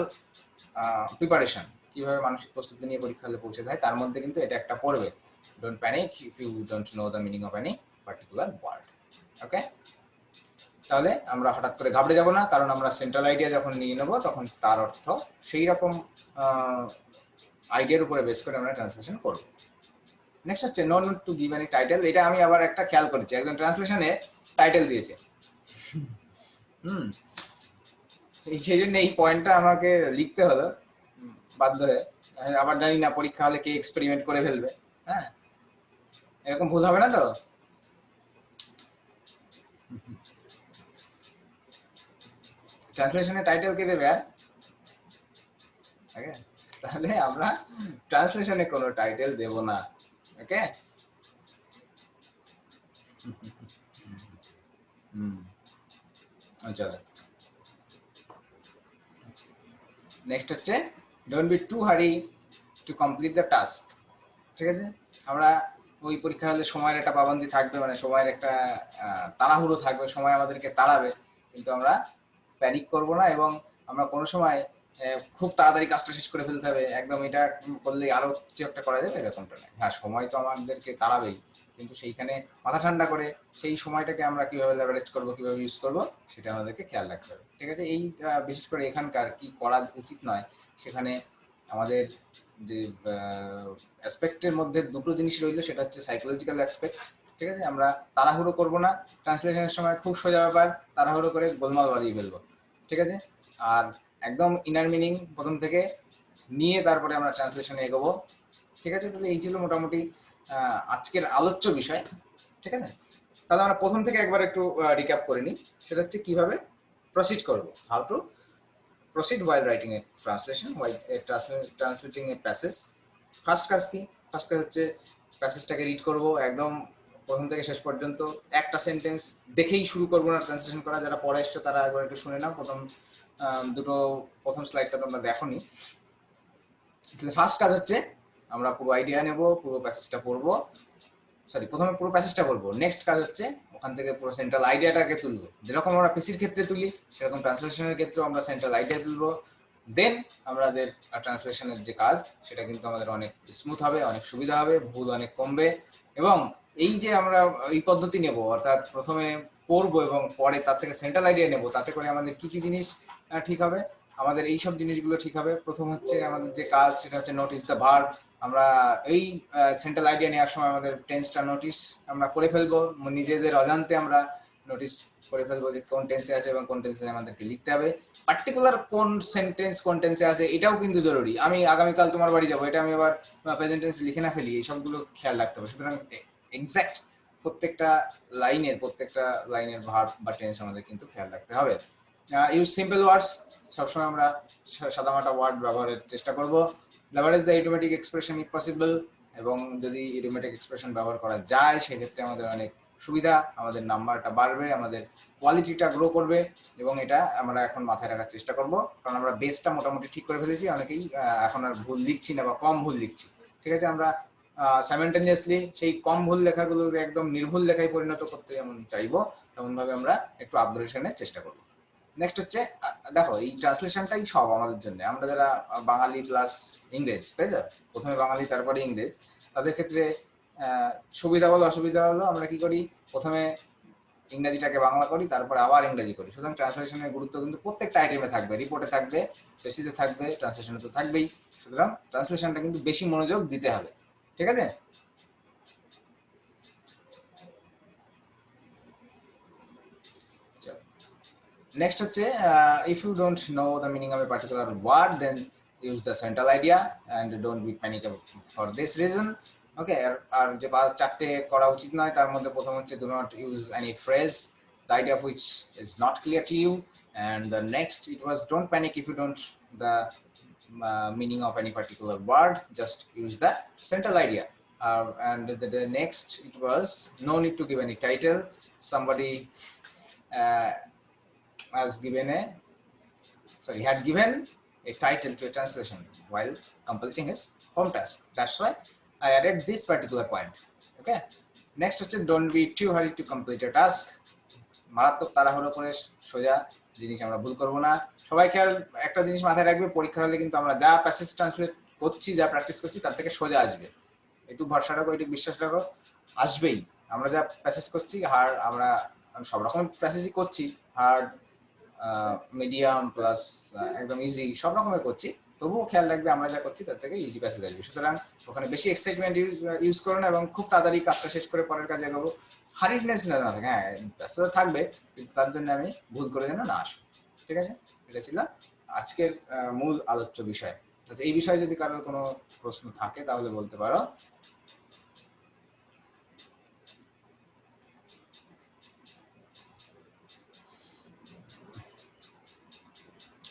প্রিপারেশন, কিভাবে মানসিক প্রস্তুতি নিয়ে পরীক্ষা হলে পৌঁছে যায়, তার মধ্যে কিন্তু এটা একটা পড়বে, don't panic if you don't know the meaning of any particular word, okay? তাহলে আমরা হঠাৎ করে ঘাবড়ে যাব না, কারণ আমরা সেন্ট্রাল আইডিয়া যখন নিয়ে নেব তখন তার অর্থ সেই রকম আইডিয়ার উপরে বেস করে আমরা ট্রান্সলেশন করব। নেক্সট হচ্ছে no note to give any title. এটা আমি আবার একটা খেয়াল করেছি, একজন ট্রান্সলেশনে টাইটেল দিয়েছে, সেই জন্য এই পয়েন্টটা আমাকে লিখতে হলো বাধ্য হয়ে। আবার জানি না পরীক্ষা হলে কে এক্সপেরিমেন্ট করে ফেলবে, হ্যাঁ, এরকম ভুল হবে না তো? ট্রান্সলেশনে টাইটেল কে দেবে? ওকে, তাহলে আমরা ট্রান্সলেশনে কোনো টাইটেল দেব না, ওকে? চলো, নেক্সট হচ্ছে don't be two hurry to complete the task, ঠিক আছে? আমরা ওই পরীক্ষা হলে সময়ের একটা পাবন্দি থাকবে, মানে সময়ের একটা তাড়াহুড়ো থাকবে, সময় আমাদেরকে তাড়াবে, কিন্তু আমরা প্যানিক করব না, এবং আমরা কোনো সময় খুব তাড়াতাড়ি কাজটা শেষ করে ফেলতে হবে, একদম এটা করলে আরো কিছু একটা করা যাবে, এরকমটা নয়। হ্যাঁ, সময় তো আমাদেরকে তাড়াবেই, কিন্তু সেইখানে মাথা ঠান্ডা করে সেই সময়টাকে আমরা কিভাবে লেভারেজ করব, কিভাবে ইউজ করব, সেটা আমাদেরকে খেয়াল রাখতে হবে, ঠিক আছে? এই বিশেষ করে এখানকার কি করা উচিত নয়, সেখানে আমাদের যে অ্যাসপেক্টের মধ্যে দুটো জিনিস রইলো, সেটা হচ্ছে সাইকোলজিক্যাল অ্যাসপেক্ট, ঠিক আছে? আমরা তাড়াহুড়ো করব না, ট্রান্সলেশনের সময় খুব সোজা ব্যাপার, তাড়াহুড়ো করে গোলমাল বাজিয়ে ফেলবো, ঠিক আছে? আর একদম ইনার মিনিং প্রথম থেকে নিয়ে তারপরে আমরা ট্রান্সলেশনে এগোবো, ঠিক আছে? তাহলে এই ছিল মোটামুটি আজকের আলোচ্য বিষয়, ঠিক আছে? তাহলে আমরা প্রথম থেকে একবার একটু রিক্যাপ করে নিই, সেটা হচ্ছে কিভাবে প্রসিড করব, how to proceed while writing a translation, while translating a passage. First কাজ কি? ফার্স্ট কাজ হচ্ছে প্যাসেজটাকে রিড করব একদম প্রথম থেকে শেষ পর্যন্ত, একটা সেন্টেন্স দেখেই শুরু করব না ট্রান্সলেশন করা। যারা পড়ে এসছো তারা একবার একটু শুনে নাও, প্রথম স্লাইডটা তোমরা দেখোনি। তাহলে ফার্স্ট কাজ হচ্ছে আমরা পুরো আইডিয়া নেব, পুরো প্যাসেজটা পড়বো, প্রথমে পুরো প্যাসেজটা পড়বো। নেক্সট কাজ হচ্ছে ওখান থেকে পুরো সেন্ট্রাল আইডিয়াটাকে তুলবো, যেরকম আমরা পিসির ক্ষেত্রে তুলি সেরকম ট্রান্সলেশনের ক্ষেত্রেও আমরা সেন্ট্রাল আইডিয়া তুলবো। দেন আমাদের ট্রান্সলেশনের যে কাজ সেটা কিন্তু আমাদের অনেক স্মুথ হবে, অনেক সুবিধা হবে, ভুল অনেক কমবে। এবং এই যে আমরা এই পদ্ধতি নেব, অর্থাৎ প্রথমে পড়বো এবং পরে তার থেকে সেন্ট্রাল আইডিয়া নেব, তাতে করে আমাদের কি কি জিনিস ঠিক হবে, আমাদের এই সব জিনিসগুলো ঠিক হবে। প্রথম হচ্ছে আমাদের যে কাজ সেটা হচ্ছে নোটিস দ্য ভার্ব। আমরা এই সেন্ট্রাল আইডিয়া নেওয়ার সময় আমাদের টেন্সটা নোটিস আমরা করে ফেলবো, নিজেদের অজান্তে আমরা নোটিস করে ফেলবো যে কোন টেন্সে আছে এবং কোন টেন্সে আমাদেরকে লিখতে হবে। পার্টিকুলার কোন সেন্টেন্স কোন টেন্সে আছে এটাও কিন্তু জরুরি। আমি আগামীকাল তোমার বাড়ি যাবো, এটা আমি আবার প্রেজেন্ট টেন্স লিখে না ফেলি, এই সবগুলো খেয়াল রাখতে হবে। সুতরাং এক্সাক্ট প্রত্যেকটা লাইনের ভার্ব বা টেন্স আমাদের কিন্তু খেয়াল রাখতে হবে। ইউজ সিম্পল ওয়ার্ডস, সবসময় আমরা সাদামাটা ওয়ার্ড ব্যবহারের চেষ্টা করব। Leverage the idiomatic expression if possible. এবং যদি ইডিওমেটিক এক্সপ্রেশন ব্যবহার করা যায় সেক্ষেত্রে আমাদের অনেক সুবিধা, আমাদের নাম্বারটা বাড়বে, আমাদের কোয়ালিটিটা গ্রো করবে, এবং এটা আমরা এখন মাথায় রাখার চেষ্টা করব, কারণ আমরা বেসটা মোটামুটি ঠিক করে ফেলেছি। অনেকেই এখন আর ভুল লিখছি না বা কম ভুল লিখছি। ঠিক আছে, আমরা সাইমেলটেনিয়াসলি সেই কম ভুল লেখাগুলোকে একদম নির্ভুল লেখায় পরিণত করতে যেমন চাইবো, তেমনভাবে আমরা একটু আপগ্রেডেশনের চেষ্টা করব। নেক্সট হচ্ছে দেখো, এই ট্রান্সলেশনটাই সব আমাদের জন্য, আমরা যারা বাঙালি প্লাস ইংরেজ, তাই তো, প্রথমে বাঙালি তারপরে ইংরেজ, তাদের ক্ষেত্রে সুবিধা বলো অসুবিধা হলো, আমরা কি করি, প্রথমে ইংরেজিটাকে বাংলা করি, তারপরে আবার ইংরেজি করি। সুতরাং ট্রান্সলেশনের গুরুত্ব কিন্তু প্রত্যেকটা আইটেমে থাকবে, রিপোর্টে থাকবে, বেসিসে থাকবে, ট্রান্সলেশনে তো থাকবেই। সুতরাং ট্রান্সলেশনটা কিন্তু বেশি মনোযোগ দিতে হবে। ঠিক আছে, নেক্সট হচ্ছে if you don't know the meaning of a particular word, then use the central idea and don't be panic for this reason. ওকে, আর যে চারটে করা উচিত নয় তার মধ্যে প্রথম হচ্ছে do not use any phrase the idea of which is not clear to you, and the next it was don't panic if you don't the meaning of any particular word, just use the central idea. And the next it was no need to give any title. Somebody had given a title to a translation while completing his home task. That's why I added this particular point. Okay, next হচ্ছে don't be too hurried to complete a task. মারাত্মক তাড়াহুড়ো করে সোজা জিনিস আমরা ভুল করব না। সবাই খেয়াল একটা জিনিস মাথায় রাখবে, পরীক্ষা হলে কিন্তু আমরা যা প্যাসেজ ট্রান্সলেট করছি, যা প্র্যাকটিস করছি, তার থেকে সোজা আসবে। একটু ভরসা রাখো, একটু বিশ্বাস রাখো, আসবেই। আমরা যা প্যাসেজ করছি, হার্ড, আমরা সব রকম প্যাসেজই করছি, হার্ড, মিডিয়াম প্লাস একদম ইজি, সব রকমের করছি, তবুও খেয়াল রাখবে আমরা যা করছি তার থেকে ইজি প্যাসেজ আসবে। সুতরাং ওখানে বেশি এক্সাইটমেন্ট ইউজ করো না, এবং খুব তাড়াতাড়ি কাজটা শেষ করে পরের কাজে এগোবো। হারিডনেস না থাকে, হ্যাঁ ব্যস্ততা থাকবে, কিন্তু তার জন্য আমি ভুল করে যেন না আসবো। ঠিক আছে, এটা ছিল আজকের মূল আলোচ্য বিষয়। আচ্ছা, এই বিষয়ে যদি কারোর কোনো প্রশ্ন থাকে তাহলে বলতে পারো।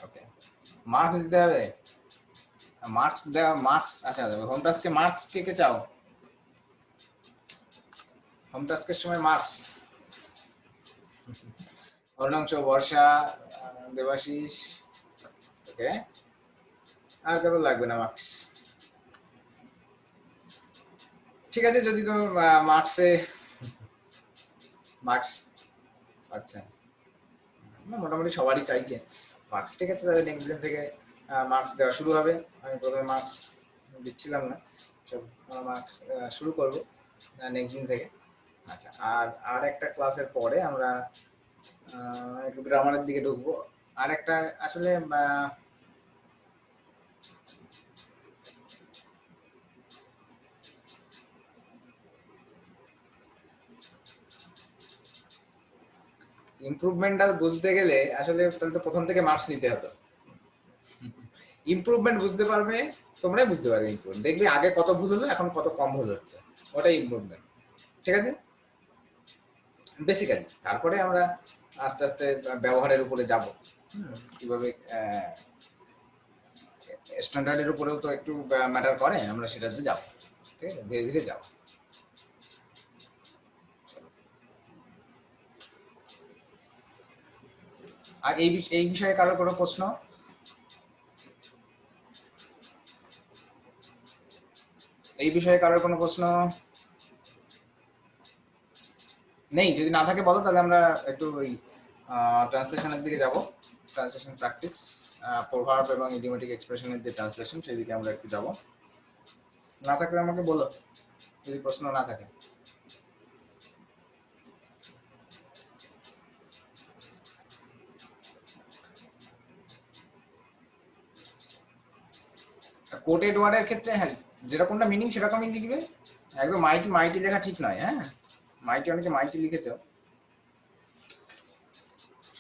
ওকে, মার্কস দিতে হবে, মার্কস দেওয়া, মার্কস, আচ্ছা হোম টাস্কে মার্কস কে কে চাও? হোম টাস্কের সময় মার্কস, অর্ণাংশ, বর্ষা, দেবাশিস, ওকে, আর কারো লাগবে না মার্কস? ঠিক আছে, যদি তো মার্কসে মার্কস, আচ্ছা মোটামুটি সবারই চাইছে মার্কস। ঠিক আছে, তাহলে নেক্সট দিন থেকে মার্কস দেওয়া শুরু হবে। আমি প্রথমে মার্কস দিচ্ছিলাম না, মার্কস শুরু করব নেক্সট দিন থেকে। আচ্ছা, আর একটা ক্লাসের পরে আমরা একটু গ্রামারের দিকে ঢুকবো। আর একটা আসলে ইমপ্রুভমেন্টটা বুঝতে গেলে আসলে তাহলে তো প্রথম থেকে মার্কস নিতে হতো। ইমপ্রুভমেন্ট বুঝতে পারবে, তোমরাই বুঝতে পারবে ইমপ্রুভমেন্ট, দেখবে আগে কত ভুল হলো, এখন কত কম ভুল হচ্ছে, ওটাই ইমপ্রুভমেন্ট। ঠিক আছে, বেসিক্যালি তারপরে আমরা আস্তে আস্তে ব্যবহারের উপরে যাব, কিভাবে স্ট্যান্ডার্ডের উপরেও তো একটু ম্যাটার করে, আমরা সেটাতে যাব। ঠিক আছে, ধীরে ধীরে যাব। আর এই বিষয়ে কারোর কোনো প্রশ্ন? এই বিষয়ে কারোর কোনো প্রশ্ন নেই? যদি না থাকে বলো, তাহলে আমরা একটু ওই ট্রান্সলেশনের দিকে যাব। ট্রান্সলেশন প্র্যাকটিস, প্রভাব এবং ইডিওমেটিক এক্সপ্রেশনের যে ট্রান্সলেশন, সেই দিকে আমরা একটু যাব। না থাকলে আমাকে বলো, যদি প্রশ্ন না থাকে। কোটেড ওয়ার্ডের ক্ষেত্রে হ্যাঁ, যেরকমটা মিনিং সেরকমই লিখবে, একদম মাইটি মাইটি লেখা ঠিক নয়। হ্যাঁ, মাইটি, অনেকে মাইটি লিখেছ,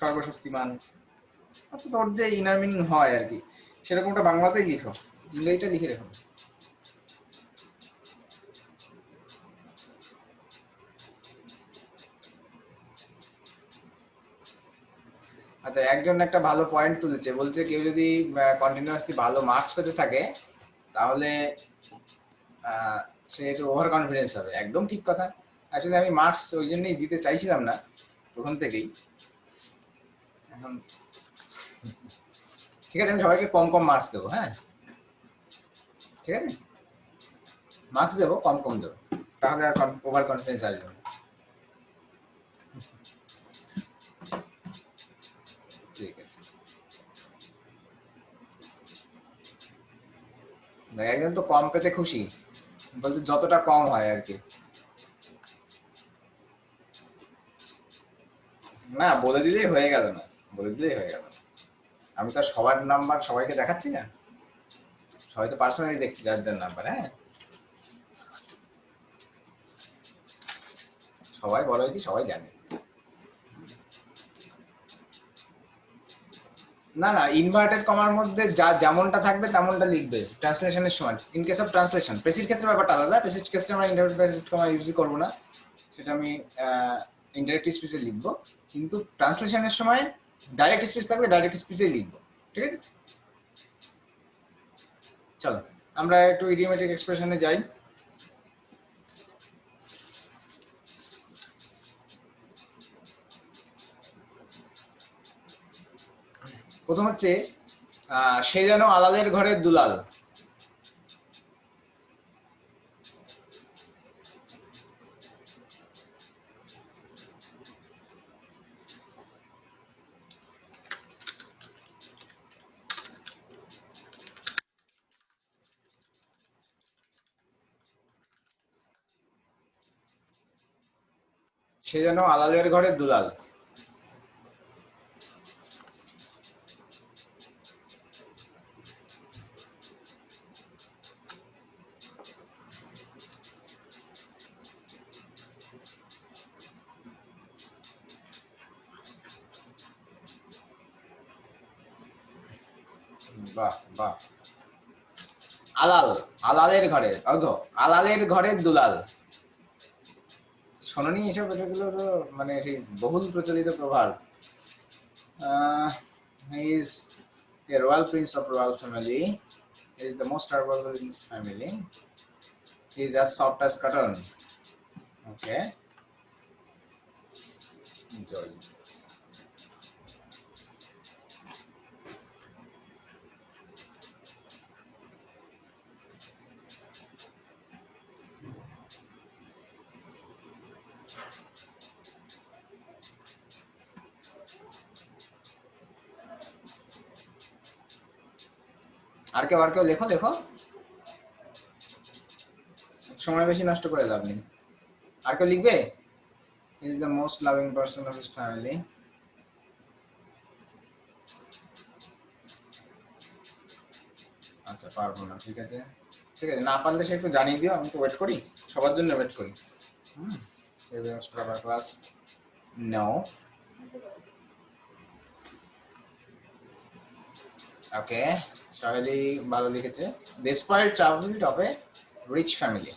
সর্বশক্তিমান, তোর যে ইনার মিনিং হয় আর কি, সেরকমটা বাংলাতেই লিখো, ইংরেজিটা লিখে রেখো। আচ্ছা, একজন একটা ভালো পয়েন্ট তুলেছে, বলছে কেউ যদি কন্টিনিউয়াসলি ভালো মার্কস পেতে থাকে তাহলে সে একটু ওভার কনফিডেন্স হবে। একদম ঠিক কথা। আসলে আমি মার্কস ওই জন্যই দিতে চাইছিলাম না প্রথম থেকেই। এখন ঠিক আছে, আমি সবাইকে কম কম মার্কস দেবো। হ্যাঁ ঠিক আছে, মার্কস দেবো, কম কম দেবো, তাহলে আর ওভার কনফিডেন্স আসবে না। ঠিক আছে, একজন তো কম পেতে খুশি, বলছে যতটা কম হয় আর কি। না বলে দিলেই হয়ে গেল, না বলে দিলেই হয়ে গেল। আমি তো সবার নাম্বার সবাইকে দেখাচ্ছি না, সবাই তো পার্সোনালি দেখছি যার যার নাম্বার। হ্যাঁ সবাই বড় হয়েছি, সবাই জানে। না না, ইনভার্টেড কমার মধ্যে যা যেমনটা থাকবে তেমনটা লিখবে ট্রান্সলেশনের সময়। ইন কেস অফ ট্রান্সলেশন, প্রেসির ক্ষেত্রে ব্যাপারটা আলাদা। প্রেসির ক্ষেত্রে আমরা ইনভার্টেড কমা ইউজই করবো না, সেটা আমি ইনডাইরেক্ট স্পিচে লিখবো। কিন্তু ট্রান্সলেশনের সময় ডাইরেক্ট স্পিচ থাকলে ডাইরেক্ট স্পিচেই লিখবো। ঠিক আছে, চলো আমরা একটু ইডিওমেটিক এক্সপ্রেশনে যাই। প্রথম হচ্ছে সে যেন আলালের ঘরের দুলাল। সে যেন আলালের ঘরের দুলাল। বাহ বাহ, আলাল, আলালের ঘরের, অগো আলালের ঘরের দুলাল। শোনোনি এসব? এগুলো তো মানে সেই বহুল প্রচলিত প্রভাব। He is a royal prince of royal family. He is the most honorable in his family. He is as soft as cotton. Okay. Enjoy. আর কেউ লেখো লেখো, সময় বেশি নষ্ট করে লাভ নেই। আর কেউ লিখবে? He is the most loving person of his family. আচ্ছা পারবো না, ঠিক আছে ঠিক আছে, না পারলে সে একটু জানিয়ে দিও, আমি তো ওয়েট করি, সবার জন্য ওয়েট করি। Class no. ওকে, সহেলি ভালো লিখেছে। Despite travel of a rich family.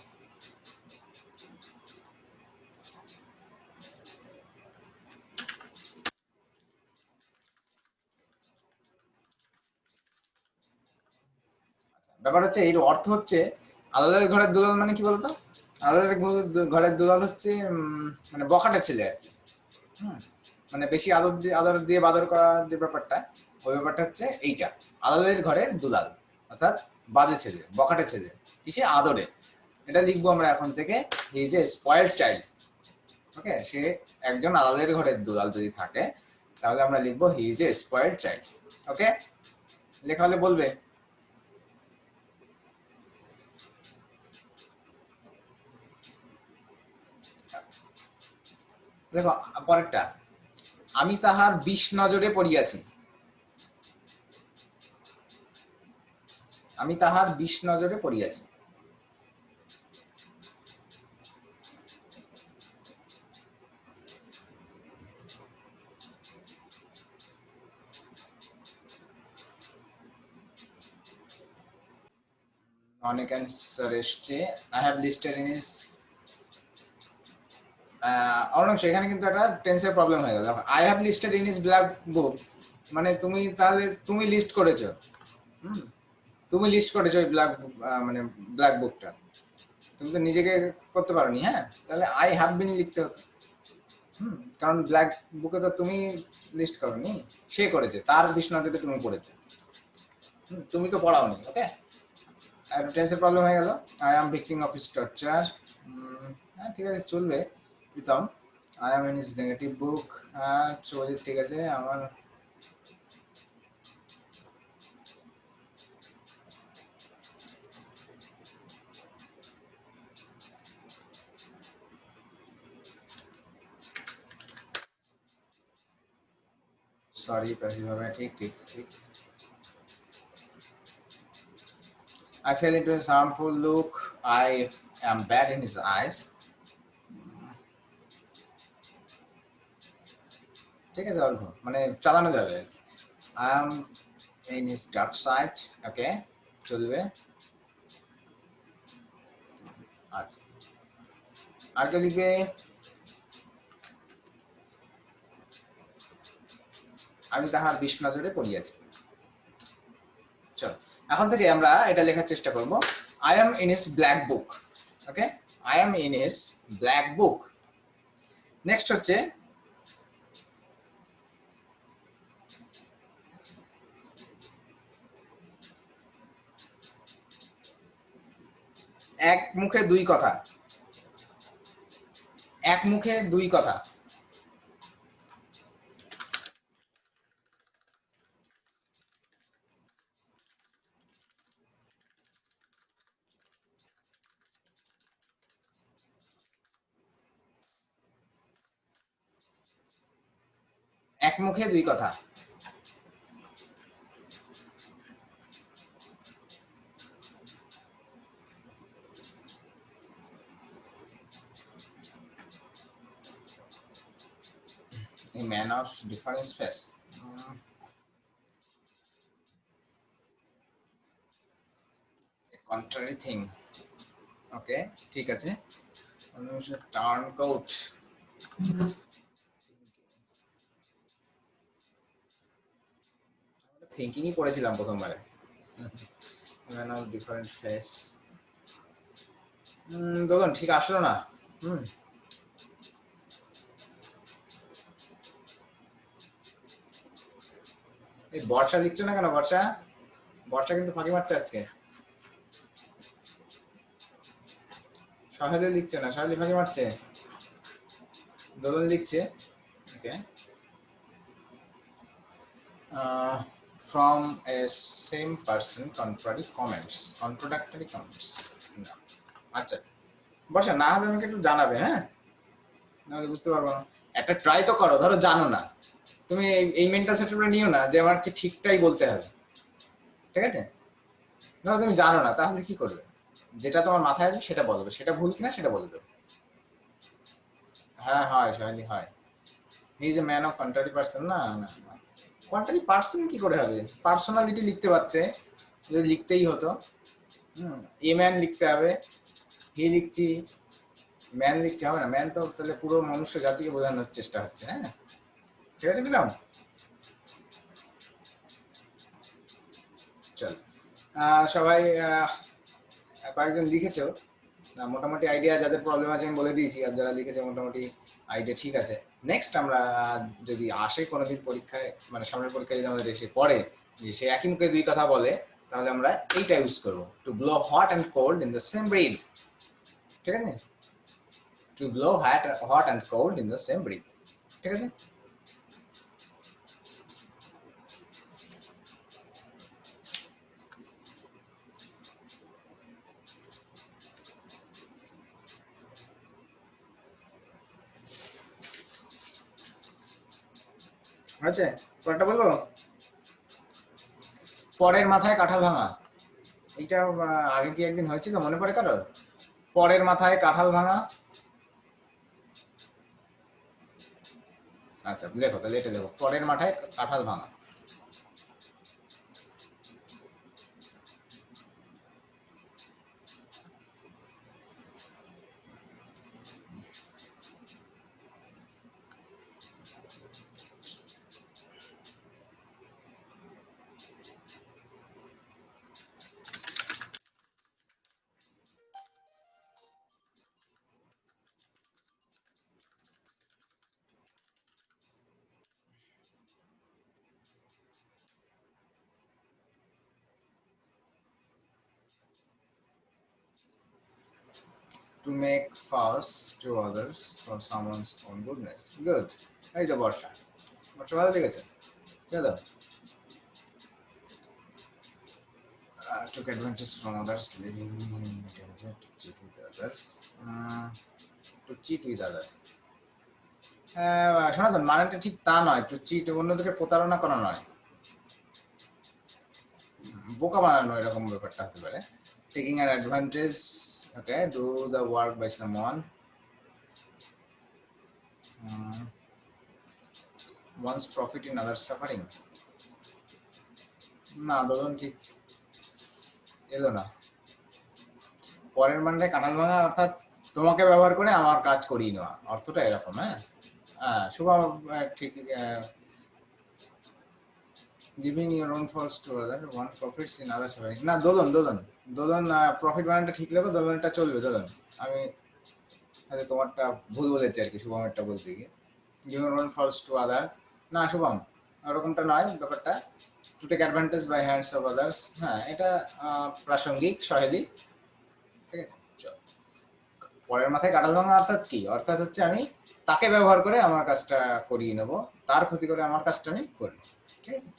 ব্যাপার হচ্ছে এর অর্থ হচ্ছে আলালের ঘরের দুলাল মানে কি বলতো? আলালের ঘরের দুলাল হচ্ছে মানে বখাটে ছেলে আর কি। মানে বেশি আদর দিয়ে বাদর করা যে ব্যাপারটা, ওই ব্যাপারটা হচ্ছে এইটা, আলালের ঘরের দুলাল অর্থাৎ বাজে ছেলে, বখাটে ছেলে, কিসে? আদরে। এটা লিখবো আমরা এখন থেকে, he is a spoiled child. Okay, সে একজন আলালের ঘরের দুলাল যদি থাকে তাহলে আমরা লিখবো he is a spoiled child. Okay, লেখা হলে বলবে। দেখো পরেরটা, আমি তাহার ২০ নজরে পড়িয়াছি। আমি তাহার ২০ নজরে পড়িয়াছি। অনেক অ্যান্সার এসছে। I have listed in his, Arnab সেখানে কিন্তু একটা টেন্সের প্রবলেম হয়ে গেল। I have listed in his black book মানে তুমি তাহলে তুমি লিস্ট করেছো, তুমি লিস্ট করেছো ওই ব্ল্যাক মানে ব্ল্যাক বুকটা। তুমি তো নিজেকে করতে পারোনি, হ্যাঁ, তাহলে আই হ্যাভ বিন লিখতে হতো। কারণ ব্ল্যাক বুকে তো তুমি লিস্ট করোনি, সে করেছে, তার বিষ্ণুতে তুমি পড়েছে, তুমি তো পড়াওনি। ওকে, আর টেন্সের প্রবলেম হয়ে গেল। I am victim of his torture, হ্যাঁ ঠিক আছে, চলবে। Pritam, I am in his negative book, হ্যাঁ চলবে, ঠিক আছে। আমার সরি প্যাসিভ হবে, ঠিক ঠিক ঠিক। I fell into his harmful look. I am bad in his eyes. ঠিক আছে, অল্প মানে চালানো যাবে। I am in his dark side. ওকে, চলবে। আচ্ছা, আর কে লিখবে? আমি তাহার বিষ নজরে পড়িয়াছি। চল, এখন থেকে আমরা এটা লেখার চেষ্টা করব। I am in his black book. Okay, I am in his black book. Next হচ্ছে এক মুখে দুই কথা। এক মুখে দুই কথা। এক মুখে দুই কথা। A man of different face. A contrary thing. ওকে, ঠিক আছে। Turn coat. থিঙ্কিংই পড়েছিলাম প্রথমবারে। ম্যান অফ ডিফারেন্ট ফেস, দেখুন ঠিক আসলো না। এই বর্ষা লিখছে না কেন? বর্ষা, বর্ষা কিন্তু ফাঁকি মারছে আজকে। সহেলি লিখছে না, সহেলি ফাঁকি মারছে। দোলন লিখছে। ওকে, from a same person contrary comments, contradictory comments. আচ্ছা বর্ষা, না হলে আমাকে একটু জানাবে, হ্যাঁ, নাহলে বুঝতে পারবো না। একটা ট্রাই তো করো, ধরো জানো না, তুমি এই মেন্টাল সেটআপটা নিও না যে আমার কি ঠিকটাই বলতে হবে, ঠিক আছে? ধরো তুমি জানো না, তাহলে কি করবে? যেটা তোমার মাথায় আসবে সেটা বলবে, সেটা ভুল কিনা সেটা বলে দেবে। হ্যাঁ হয়, সহেলি হয়। হি is a man of contrary person. না না, কন্ট্রারি পার্সন কি করে হবে? পার্সোনালিটি লিখতে পারতে, যদি লিখতেই হতো। এ ম্যান লিখতে হবে, হি লিখছি, ম্যান লিখতে হবে না। ম্যান তো তাহলে পুরো মনুষ্য জাতিকে বোঝানোর চেষ্টা হচ্ছে। হ্যাঁ ঠিক আছে, বুঝলাম। চল, সবাই কয়েকজন লিখেছো, মোটামুটি আইডিয়া যাদের প্রবলেম আছে আমি বলে দিয়েছি, আর যারা লিখেছে মোটামুটি আইডিয়া ঠিক আছে। নেক্সট আমরা যদি আসে কোনোদিন পরীক্ষায়, মানে সামনের পরীক্ষায় যদি আমাদের এসে পড়ে যে সে একই মুখে দুই কথা বলে, তাহলে আমরা এইটা ইউজ করবো, to blow hot and cold in the same breath. ঠিক আছে, to blow hot and cold in the same breath. ঠিক আছে, আচ্ছা পরেরটা বলবো। পরের মাথায় কাঁঠাল ভাঙা, এইটা আগে কি একদিন হয়েছিল মনে পড়ে কারোর? পরের মাথায় কাঁঠাল ভাঙা। আচ্ছা লেখো, তাহলে এটা লেখো, পরের মাথায় কাঁঠাল ভাঙা। to make fuss to others for someone's own goodness. Good. এই তো বর্ষা ভালো লেগেছে। চলো। Took advantage from others, living in danger to cheat with others. To cheat with others. সনাতন মানেটা ঠিক তা নয়, টু চিট অন্যদেরকে প্রতারণা করা নয়, বোকা বানানো এরকম ব্যাপারটা হতে পারে। Taking an advantage, okay, do the work by someone, once profit in other suffering. না দোলন ঠিক এলো না। পরের মানে কাঁঠাল ভাঙা অর্থাৎ তোমাকে ব্যবহার করে আমার কাজ করিয়ে নেওয়া, অর্থটা এরকম। হ্যাঁ শুভ ঠিক। giving your own faults to other, one profits in other suffering. না দোলন দোলন দোলন প্রফিট বানানটা ঠিক লাগবে, দোলনটা চলবে। দোলন আমি আচ্ছা তোমারটা ভুল বলেছি আর কি, শুভমেরটা বলতে গিয়ে giving your own faults to other, না শুভম ওরকমটা নয় ব্যাপারটা। to take advantage by hands of others, হ্যাঁ এটা প্রাসঙ্গিক সহেলি, ঠিক আছে। চল পরের মাথায় কাঁঠাল ভাঙা অর্থাৎ কি? অর্থাৎ হচ্ছে আমি তাকে ব্যবহার করে আমার কাজটা করিয়ে নেব, তার ক্ষতি করে আমার কাজটা আমি করব, ঠিক আছে।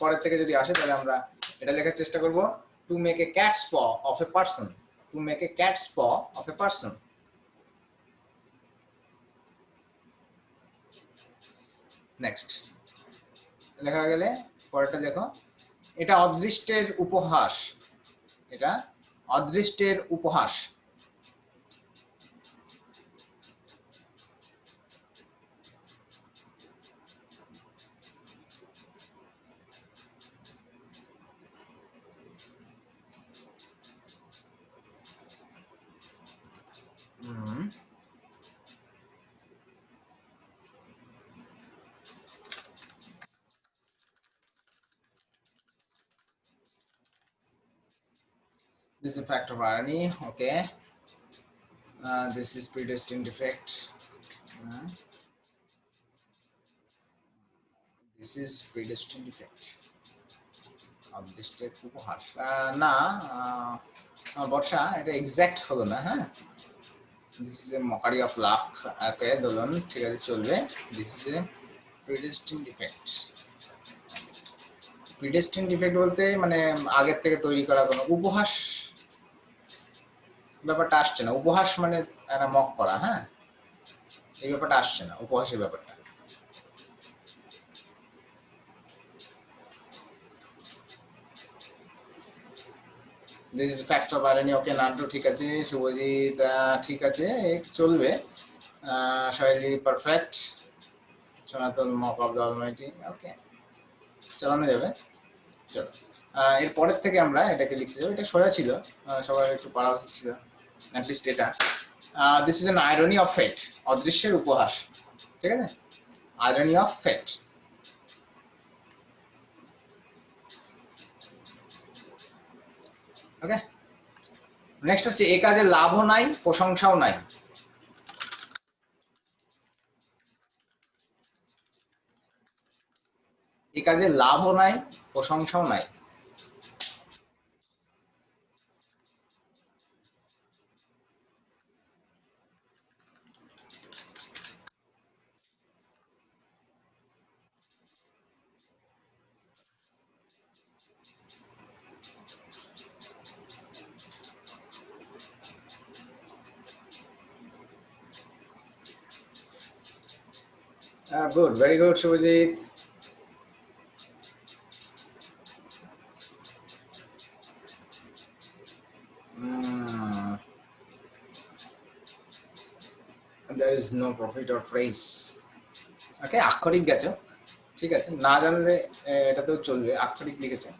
পরের থেকে যদি আসে তাহলে আমরা এটা লেখার চেষ্টা করব, to make a cat's paw of a person, to make a cat's paw of a person. Next লেখা হয়ে গেলে পরেরটা দেখো, এটা অদৃষ্টের উপহাস, এটা অদৃষ্টের উপহাস। This is a fact of irony. Okay. This is predestined defect. This is predestined defect. অদৃষ্টের উপহাস না বর্ষা, এটা এক্সাক্ট হলো না। হ্যাঁ, this is a mockery of luck. Okay Dolon ঠিক আছে চলবে। This is a predestined defect. predestined defect বলতে মানে আগের থেকে তৈরি করা কোনো উপহাস ব্যাপারটা আসছে না। উপহাস মানে একটা মক করা, হ্যাঁ এই ব্যাপারটা আসছে না, উপহাসের ব্যাপারটা। This is fact of irony. Okay Nantu ঠিক আছে, শুভজিৎ ঠিক আছে চলবে, Shaili perfect, Sanatan mock of the almighty. Okay চালানো যাবে। চলো এর পরের থেকে আমরা এটাকে লিখতে যাবো। এটা সোজা ছিল, সবার একটু পড়া উচিত ছিল অ্যাটলিস্ট এটা। This is an irony of fate, অদৃশ্যের উপহাস, ঠিক আছে। Irony of fate. Okay next হচ্ছে, এ কাজে লাভও নাই প্রশংসাও নাই। এ কাজে লাভও নাই প্রশংসাও নাই। Good, very good, Shubhajit. There is no profit or praise. Okay, আক্ষরিক গেছে, ঠিক আছে, না জানলে এটাতেও চলবে, আক্ষরিক লিখেছে।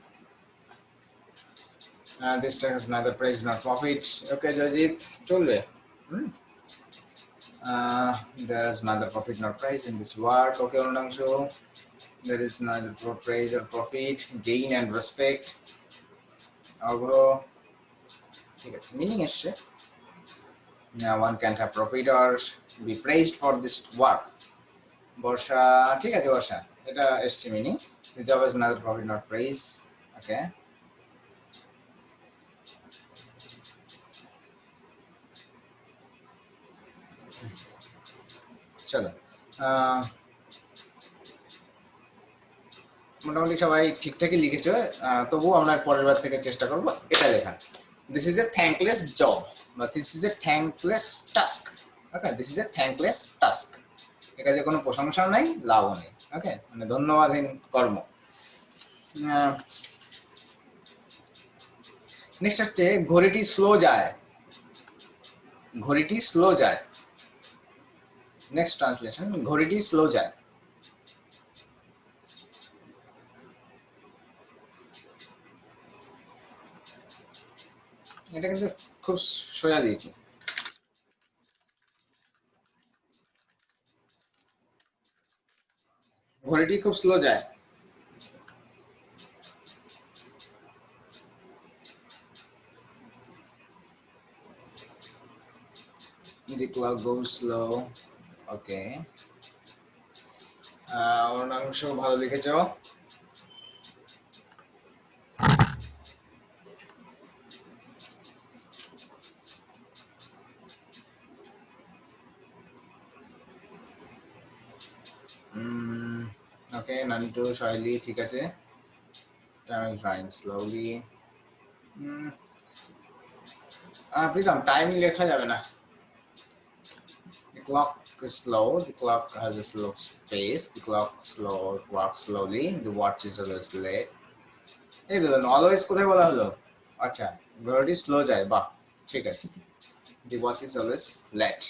This time is neither praise nor profit. Okay, Jajit, চলবে। There is neither profit nor praise in this work. Okay, Anunangshu, there is neither praise or profit, gain and respect. Agro, ঠিক আছে, meaning এসছে। One can't have profit or be praised for this work. বর্ষা ঠিক আছে, বর্ষা এটা এসছে meaning. The job is neither profit nor praise. Okay. চলো মোটামুটি সবাই ঠিকঠাকই লিখেছো, তবুও আমরা পরের বার থেকে চেষ্টা করব এটা লেখা। This is a thankless job বা this is a thankless task. Okay, this is a thankless task. এটা যে কোনো প্রশংসা নাই, লাভও নেই। ওকে, মানে ধন্যবাদহীন কর্ম। নেক্সট হচ্ছে ঘড়িটি স্লো যায়। ঘড়িটি স্লো যায়। নেক্সট ট্রান্সলেশন, ঘড়িটি স্লো যায়। এটা কিন্তু খুব সোজা দিয়েছি। ঘড়িটি খুব স্লো যায়। The clock goes slow. Okay. অর্ণাংশ ভালো লিখেছো। ওকে, নান্টু শৈলী ঠিক আছে। Time is running slowly. Pritam, time লেখা যাবে না। The clock is slow. The clock has a slow pace. The clock walks slowly. The watch is always late. এই ধরুন অলওয়েজ কোথায় বলা হলো? আচ্ছা, ঘড়িটি স্লো যায়, বাহ ঠিক আছে। The watch is always late.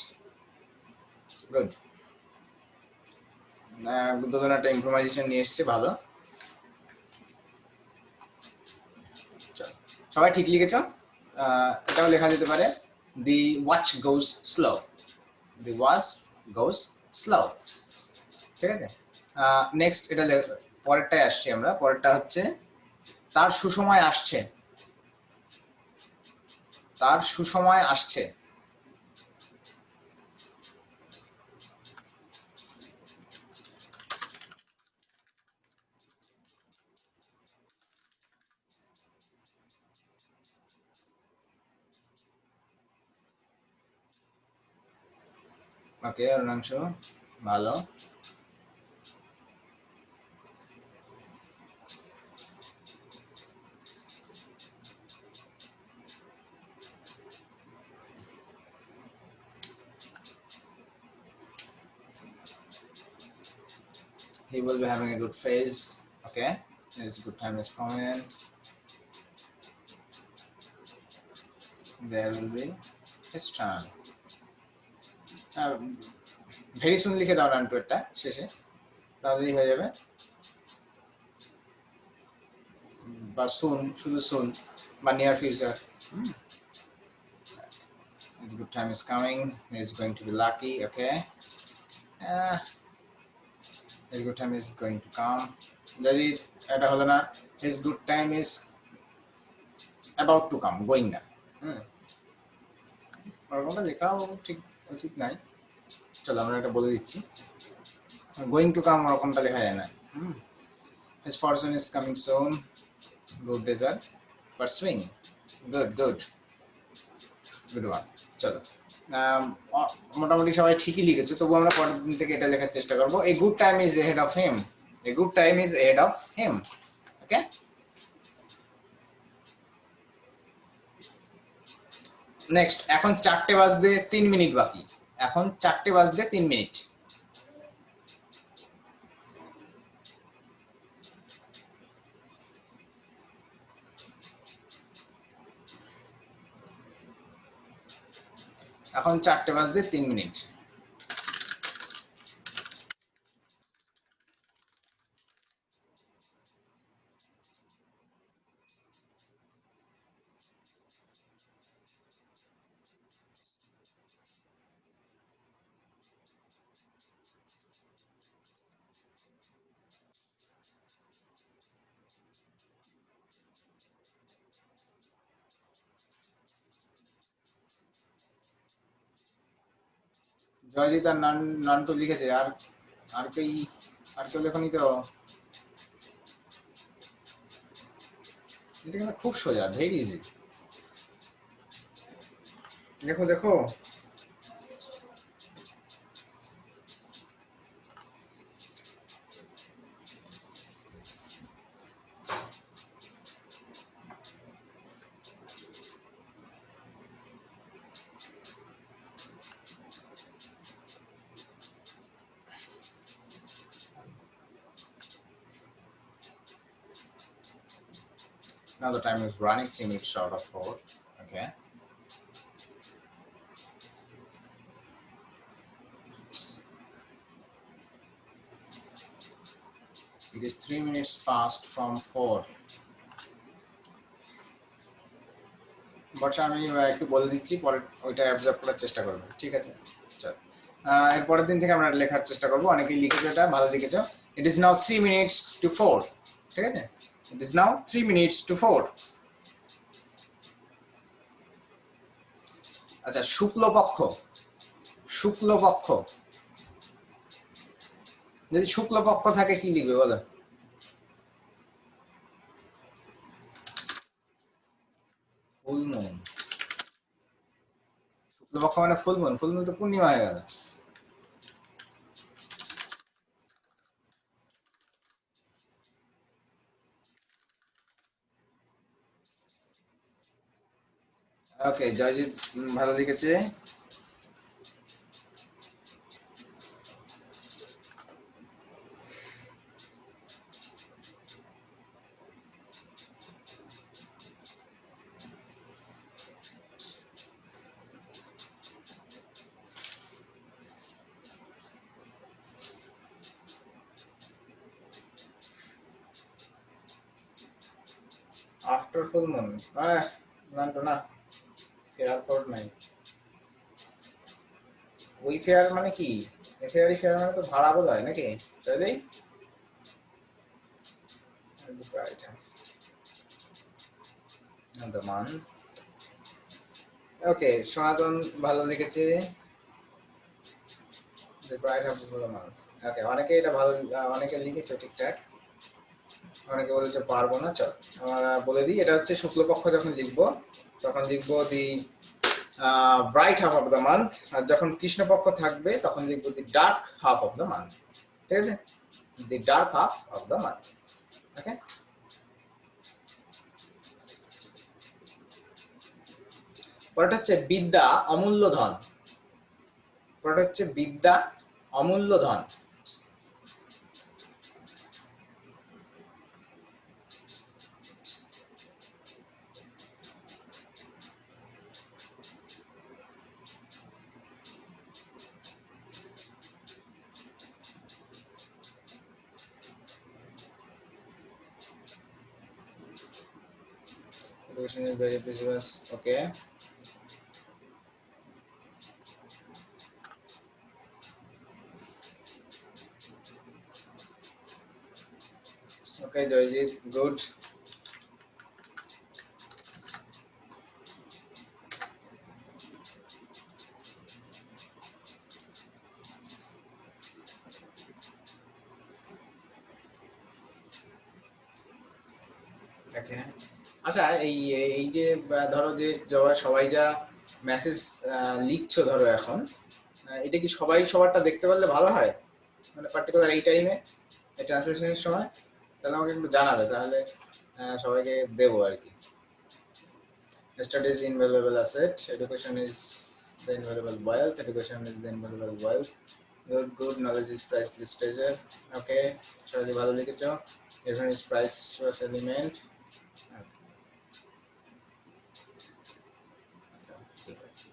Good. দুজন একটা ইনফরমেশন নিয়ে এসছে, ভালো। সবাই ঠিক লিখেছ। এটাও লেখা যেতে পারে দি ওয়াচ গোজ স্লো। দি ওয়াচ গোজ স্লো, ঠিক আছে। নেক্সট এটা পরেরটায় আসছি আমরা। পরেরটা হচ্ছে তার সুসময় আসছে। তার সুসময় আসছে। ওকে, অর্ণাংশ ভালো। He will be having a good phase. Okay, his good time is prominent. There will be his turn. Very soon লিখে দাও নান্টু একটা শেষে, তাহলেই হয়ে যাবে। বা সুন, শুধু সুন বা near future. His good time is coming. He is going to be lucky. Okay. His good time is going to come. যদি এটা হলো না, his good time is about to come, going না। ওরকমটা লেখাও ঠিক উচিত নাই। চলো আমরা এটা বলে দিচ্ছি, গোয়িং টু কাম ওরকমটা লেখা যায় না। His fortune is coming soon. Good days are pursuing. Good, good, good one. চলো, মোটামুটি সবাই ঠিকই লিখেছে, তবু আমরা পরের দিন থেকে এটা লেখার চেষ্টা করবো। A good time is ahead of him. A good time is ahead of him. Okay, next. এখন 4টে বাজতে 3 মিনিট বাকি। এখন 4টে বাজতে 3 মিনিট। এখন 4টে বাজতে 3 মিনিট। জয়জিৎ আর নান্টু লিখেছে, আর কেউ লেখনি তো? এটা কিন্তু খুব সোজা, ভেরি ইজি। দেখো দেখো, Now the time is running 3 minutes short of 4. Okay. It is 3 minutes past from 4. বর্ষা আমি একটু বলে দিচ্ছি, পরে ওইটা অবজার্ভ করার চেষ্টা করবেন, ঠিক আছে? চল, এর পরের দিন থেকে আমরা লেখার চেষ্টা করবো। অনেকেই লিখেছো, এটা ভালো লিখেছো। It is now 3 minutes to 4, ঠিক আছে? It is now 3 minutes to 4। আচ্ছা, শুক্লপক্ষ, শুক্লপক্ষ, যদি শুক্লপক্ষ থাকে কি লিখবে বলো? Full moon. শুক্লপক্ষ মানে ফুল মুন, ফুল মুন তো পূর্ণিমা হয়ে গেল। ওকে, জয়জিৎ ভালো লিখেছে। আফটার ফুল মুন, না তো না, এয়ারপোর্ট নাই। ওই ফেয়ার মানে কি? ফেয়ারি ফেয়ার মানে তো ভাড়া বোধ হয় নাকি? তাই মান। ওকে, সনাতন ভালো লিখেছে। ওকে, অনেকে এটা ভালো, অনেকে লিখেছো ঠিকঠাক, অনেকে বলেছে পারবো না। চল আমরা বলে দিই, এটা হচ্ছে শুক্লপক্ষ যখন লিখবো তখন লিখবো the bright half of the month, আর যখন কৃষ্ণপক্ষ থাকবে তখন লিখবো the dark half of the month, ঠিক আছে? The dark half of the month. Okay, পরেরটা হচ্ছে বিদ্যা অমূল্য ধন। পরেরটা হচ্ছে বিদ্যা অমূল্য ধন। Education is very precious. Okay. Okay, Joyjit, good. Okay. আচ্ছা, এই এই যে ধরো যে সবাই যা মেসেজ লিখছো ধরো এখন, এটা কি সবাই সবারটা দেখতে পারলে ভালো হয়? মানে পার্টিকুলার এই টাইমে, এই ট্রান্সলেশনের সময়, তাহলে আমাকে একটু জানাবে, তাহলে সবাইকে দেবো আর কি। Study is invaluable asset. Education is the invaluable wealth. Education is the invaluable wealth. Good knowledge is priceless treasure. Okay, সবাই ভালো লিখেছো। Education is priceless element. আচ্ছা, ঠিক আছে।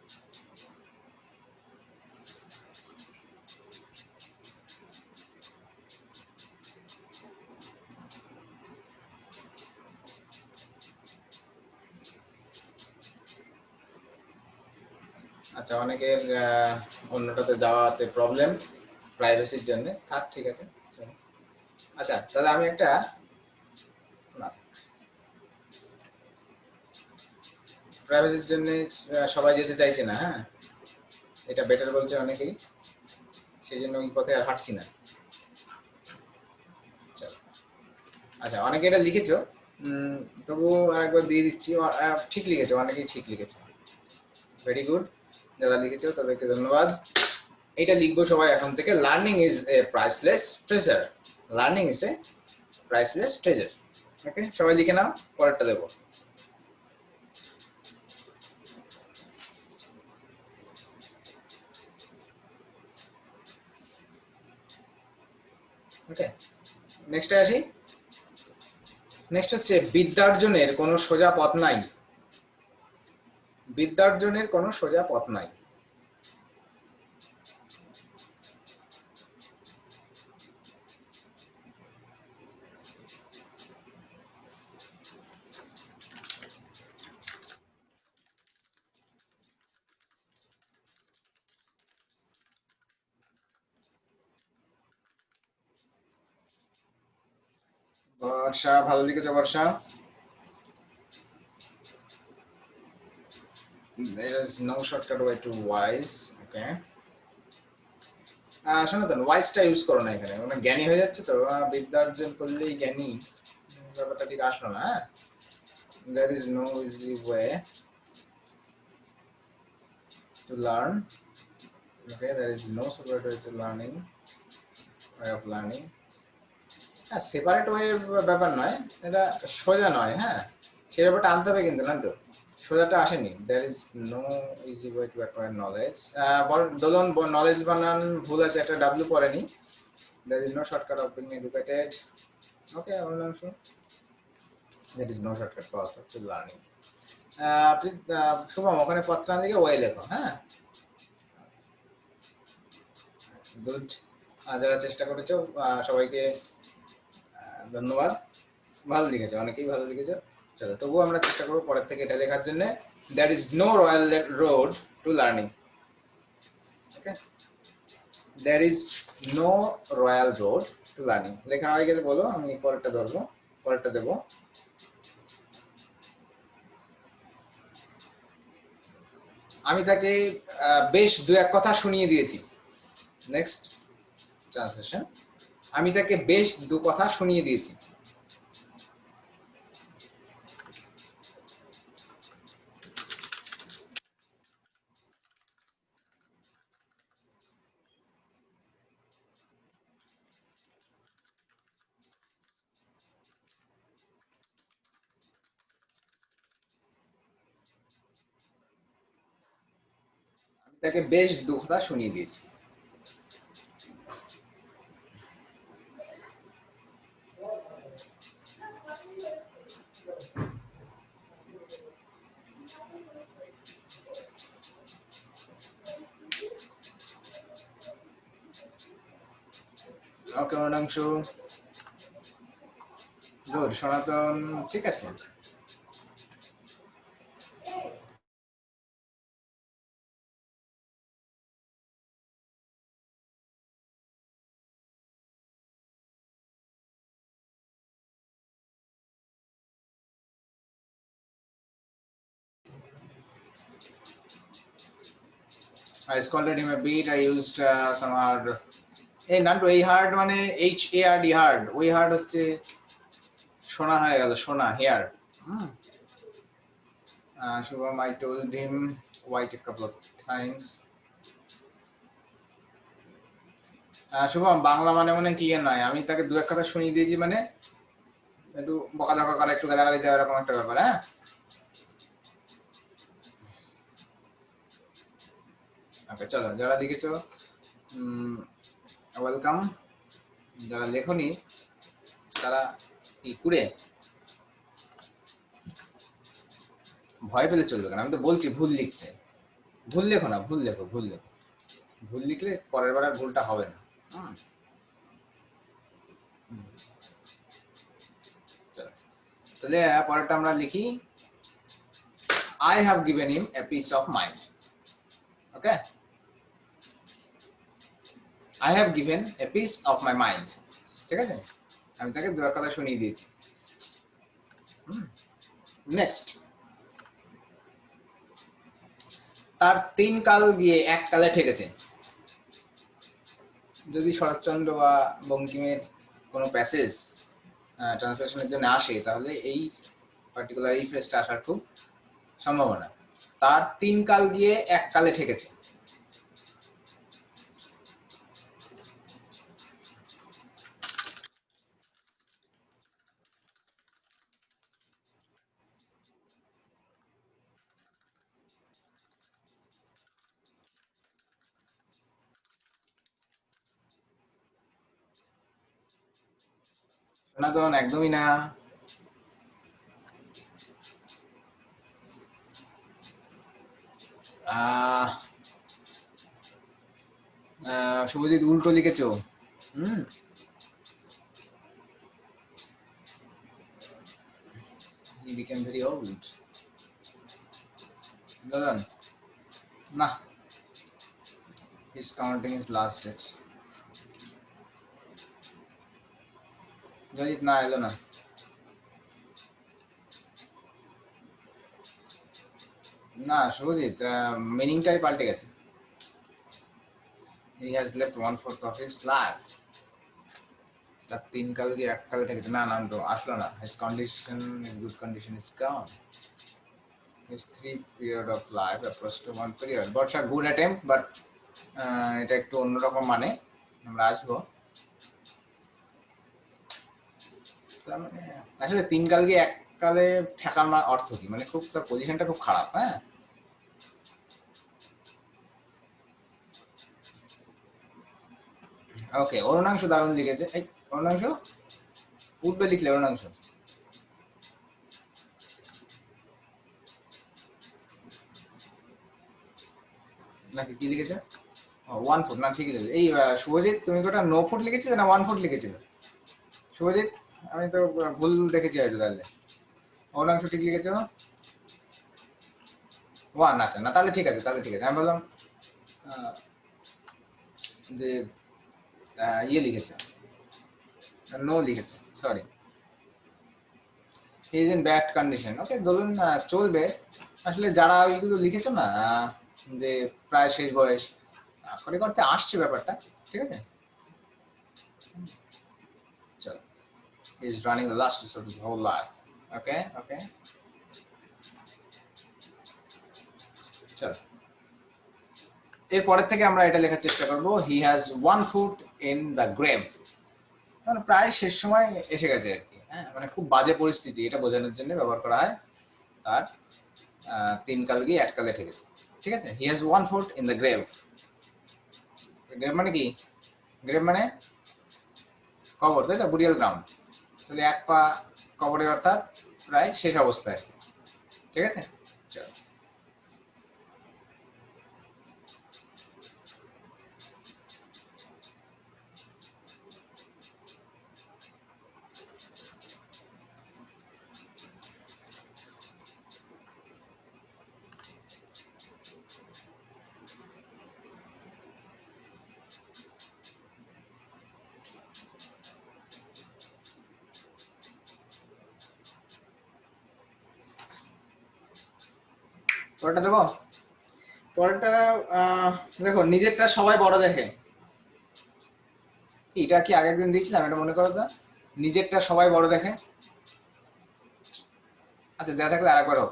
আচ্ছা, অনেকের অন্যটাতে যাওয়াতে প্রবলেম, প্রাইভেসির জন্য থাক, ঠিক আছে। আচ্ছা, তাহলে আমি একটা প্রাইভেসির জন্য সবাই যেতে চাইছে না, হ্যাঁ, এটা বেটার বলছে অনেকেই, সেই জন্য ওই পথে আর হাঁটছি না। আচ্ছা, অনেকে এটা লিখেছো, তবু একবার দিয়ে দিচ্ছি। ঠিক লিখেছো, অনেকেই ঠিক লিখেছো, ভেরি গুড। যারা লিখেছো তাদেরকে ধন্যবাদ। এটা লিখবো সবাই এখন থেকে, learning is a priceless treasure. Learning is a priceless treasure. Okay, সবাই লিখে নাও, পরেরটা দেবো। ওকে, নেক্সটে আসি। নেক্সট হচ্ছে বিদ্যার্জনের কোনো সোজা পথ নাই। বিদ্যার্জনের কোনো সোজা পথ নাই। বর্ষা, ভালো লিখেছো বর্ষা। There is no shortcut way to wise. Okay. শোনো তো, ওয়াইসটা ইউজ করো না এখানে, মানে জ্ঞানী হয়ে যাচ্ছে তো, বিদ্যার্জন করলেই জ্ঞানী, ব্যাপারটা ঠিক আসলো না। হ্যাঁ, there is no easy way to learn. Okay, there is no separate way to learning, way of learning. হ্যাঁ, সেপারেট ওয়ে ব্যাপার নয়, এটা সোজা নয়। হ্যাঁ, সে ব্যাপারটা আনতে হবে কিন্তু, না তো সোজাটা আসেনি। there is no easy way to acquire knowledge. Dolon knowledge বানান ভুল আছে, একটা ডাব্লিউ পড়েনি। there is no shortcut of being educated. Okay, অংশ there is no shortcut path to learning. Shubham, ওখানে পত্রান দিকে ওয়াই লেখো। হ্যাঁ, গুড। যারা চেষ্টা করেছো সবাইকে ধন্যবাদ। ভালো লিখেছো, অনেকেই ভালো লিখেছো। চলো, তবুও আমরা চেষ্টা করবো পরের থেকে এটা লেখার জন্য। That is no royal road to learning. Okay, that is no royal road to learning. লেখা হয়ে গেলে বলো, আমি পরেরটা ধরবো, পরেরটা দেবো। আমি তাকে বেশ দু এক কথা শুনিয়ে দিয়েছি। নেক্সট ট্রান্সলেশন, আমি তাকে বেশ দু কথা শুনিয়ে দিয়েছি। আমি তাকে বেশ দু কথা শুনিয়ে দিয়েছি। ওকে, অনাংশু গুড, সনাতন ঠিক আছে। I scolded him a bit. I used some hard. এই নান্টু, এই হার্ড মানে HARD হার্ড, ওই হার্ড হচ্ছে শোনা হয়ে গেল, শোনা hear. Shubham, I told him wait a couple of times. Shubham, Bangla মানে মনে ক্লিয়ার নয়। আমি তাকে দু এক কথা শুনিয়ে দিয়েছি মানে একটু বকাঝকা করা, একটু গালাগালি দেওয়া, এরকম একটা ব্যাপার। হ্যাঁ, ওকে, চলো, যারা লিখেছো ওয়েলকাম। যারা লেখনি তারা কি কুড়ে ভয় পেলে চলবে কেন? আমি তো বলছি ভুল লিখতে। ভুল লেখো না, ভুল লেখো, ভুল লেখো। ভুল লিখলে পরের বার আর ভুলটা হবে না। তাহলে পরেরটা আমরা লিখি, I have given him a peace of mind. Okay, I have given a piece of my mind. ঠিক আছে, আমি তাকে দু এক কথা শুনিয়ে দিয়েছি। নেক্সট, তার 3 কাল গিয়ে 1 কালে ঠেকেছে। যদি শরৎচন্দ্র বা বঙ্কিমের কোনো প্যাসেজ ট্রান্সলেশনের জন্য আসে, তাহলে এই পার্টিকুলার এই ফ্রেজটা আসার খুব সম্ভাবনা। তার 3 কাল গিয়ে 1 কালে ঠেকেছে। সনাতন, একদমই না। শুভজিৎ উল্টো লিখেছো। He became very old. Gagan. Nah. He's counting his last days. Joyjit না এলো না। না শুভজিৎ মিনিংটাই পাল্টে গেছে। He has left 1/4 of his life. তার 3 কাল কি 1 কাল ঠেকেছে। না না তো আসলো না। His condition in good condition is gone. His 3 period of life approach to 1 period. Barsha good attempt but এটা একটু অন্যরকম মানে আমরা আসবো। তার মানে আসলে 3 কাল কি 1 কালে ঠেকার অর্থ কি, মানে খুব তার পজিশনটা খুব খারাপ। হ্যাঁ ওকে, অরুণাংশ দারুণ লিখেছে। এই অরুণাংশ উল্টো লিখলে, অরুণাংশ নাকি কি লিখেছে? 1 ফুট না, ঠিকই লিখেছে। এই শুভজিৎ তুমি ওটা 9 ফুট লিখেছিলে না 1 ফুট লিখেছিল? শুভজিৎ আমি তো ভুল দেখেছি হয়তো, তাহলে অরুণাংশ ঠিক লিখেছো 1। আচ্ছা না তাহলে ঠিক আছে, তাহলে ঠিক আছে। আমি বললাম যে ইয়ে লিখেছে, নো লিখেছে, sorry. He is in bad condition. Okay ধরুন চলবে। আসলে যারা ওইগুলো লিখেছো না যে প্রায় শেষ বয়স করে করতে আসছে ব্যাপারটা, ঠিক আছে। চলো, he is running the last of his whole life. Okay okay চলো, এর পরের থেকে আমরা এটা লেখার চেষ্টা করবো। He has 1 foot in the grave. মানে প্রায় শেষ সময় এসে গেছে আর কি। হ্যাঁ মানে খুব বাজে পরিস্থিতি, এটা বোঝানোর জন্য ব্যবহার করা হয়। তার 3 কাল গিয়ে 1 কালে ঠেকেছে, ঠিক আছে। হি has 1 foot in the grave. Grave মানে কি? গ্রেভ মানে কবর, তাই তো, বুরিয়াল গ্রাউন্ড। তাহলে 1 পা কবরে, অর্থাৎ প্রায় শেষ অবস্থায়, ঠিক আছে। চলো, পরেরটা দেবো। পরেরটা দেখো, নিজেরটা সবাই বড় দেখে। এটা কি আগের দিন দিয়েছিলাম, এটা মনে করো তো। নিজেরটা সবাই বড় দেখে। আচ্ছা দেয়া থাকলে আরেকবার হোক।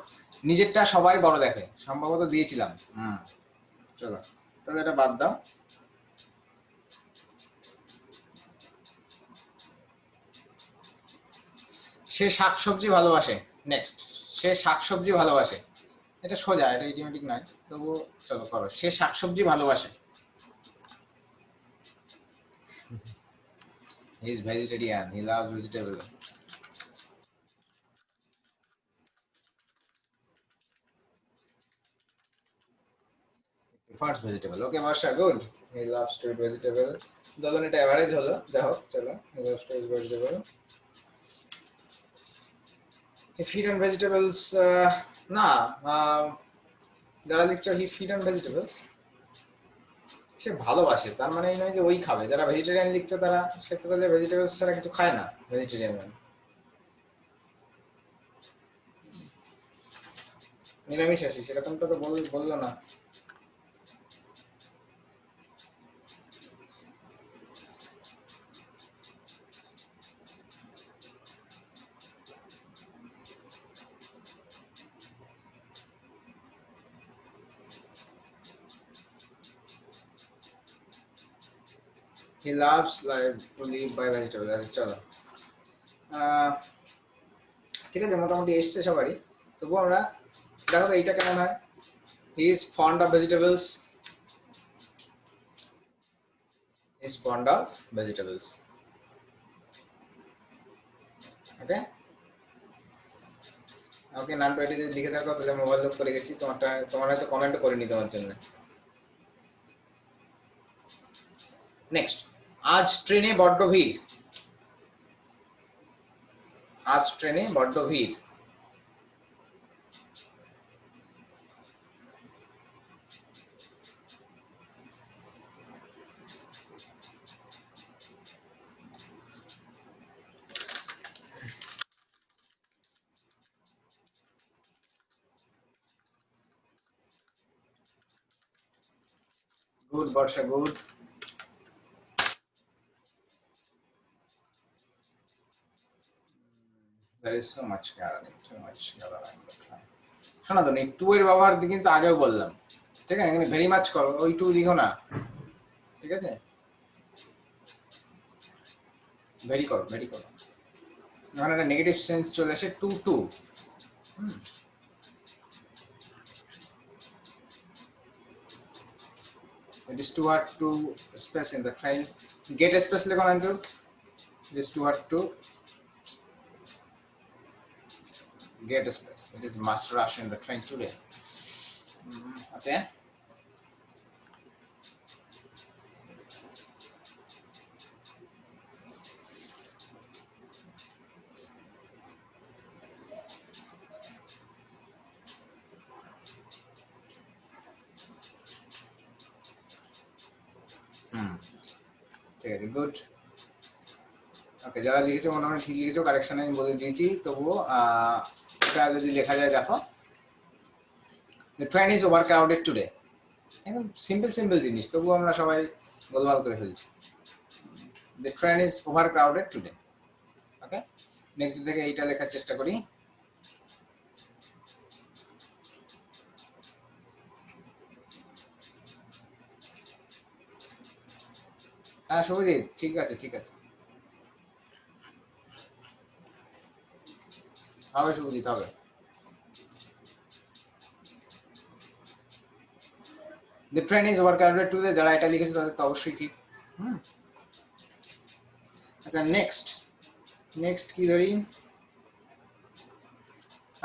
নিজেরটা সবাই বড় দেখে, সম্ভবত দিয়েছিলাম। চলো তাহলে এটা বাদ দাও। সে শাকসবজি ভালোবাসে। নেক্সট, সে শাকসবজি ভালোবাসে। এটা সোজা, এটা ইডিওমেটিক নয়, তবু চলো করো। সে শাকসবজি ভালোবাসে। He is vegetarian, he loves vegetable. First vegetable. Okay Barsha, good. He loves to it vegetable. ধরুন এটা এভারেজ হলো, দেখো চলো। He loves to it vegetable. He feed on vegetables. না, যারা লিখছো হি ফিড অন ভেজিটেবলস, সে ভালোবাসে তার মানে এই নয় যে ওই খাবে। যারা ভেজিটেরিয়ান লিখছো তারা, সে তো তাহলে ভেজিটেবলস ছাড়া কিছু খায় না, ভেজিটেরিয়ান মানে নিরামিষাশী। সেরকমটা তো বললো না। He loves like to live by vegetable. আচ্ছা চলো, ঠিক আছে, মোটামুটি এসছে সবারই। তবু আমরা দেখো তো এইটা কেমন হয়। He is fond of vegetables. He is fond of vegetables. Okay. ওকে, নান প্যাডে যদি লিখে থাকো তাহলে মোবাইল লক করে গেছি, তোমার হয়তো কমেন্ট করিনি তোমার জন্য। নেক্সট, আজ ট্রেনে বড্ড ভিড়। আজ ট্রেনে বড্ড ভিড়। Good Barsha, good. There is so much gathering, too much gathering. শোনা তো, টু এর ব্যবহার কিন্তু আগেও বললাম, ঠিক আছে? এখানে ভেরি মাচ করো, ওই টু লিখো না, ঠিক আছে? ভেরি করো, ভেরি করো। এখানে একটা নেগেটিভ সেন্স চলে আসে, too too. It is too hard to space in the train. Get a space লেখো না একটু। It is too hard to get a space. It is must rush in the train today. Okay. ঠিক আছে, good. ওকে, যারা লিখেছো মোটামুটি ঠিক লিখেছো, কারেকশন আমি বলে দিয়েছি, তবুও এটা যদি লেখা যায়, দেখো, the train is over crowded today. একদম সিম্পল সিম্পল জিনিস, তবুও আমরা সবাই গোলমাল করে ফেলছি। The train is over crowded today. Okay, next থেকে এইটা লেখার চেষ্টা করি। হ্যাঁ শুভজিৎ, ঠিক আছে, ঠিক আছে, হবে শুভজিৎ, হবে। The train is overcrowded today, যারা এটা লিখেছে তাদের তো অবশ্যই ঠিক। আচ্ছা, নেক্সট কি ধরি?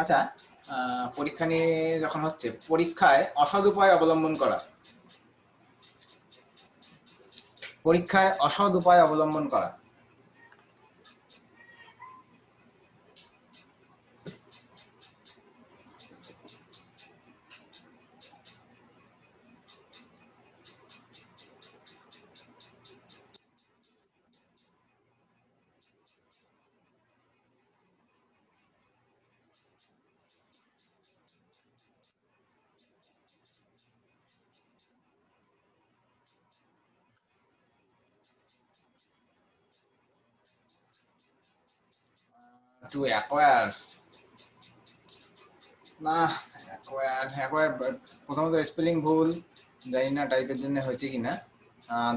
আচ্ছা, পরীক্ষা নিয়ে যখন হচ্ছে, পরীক্ষায় অসৎ উপায় অবলম্বন করা। পরীক্ষায় অসৎ উপায় অবলম্বন করা। টু অ্যাকোয়ার না, অ্যাকোয়ার প্রথমত স্পেলিং ভুল, জানি না টাইপের জন্য হয়েছে কিনা।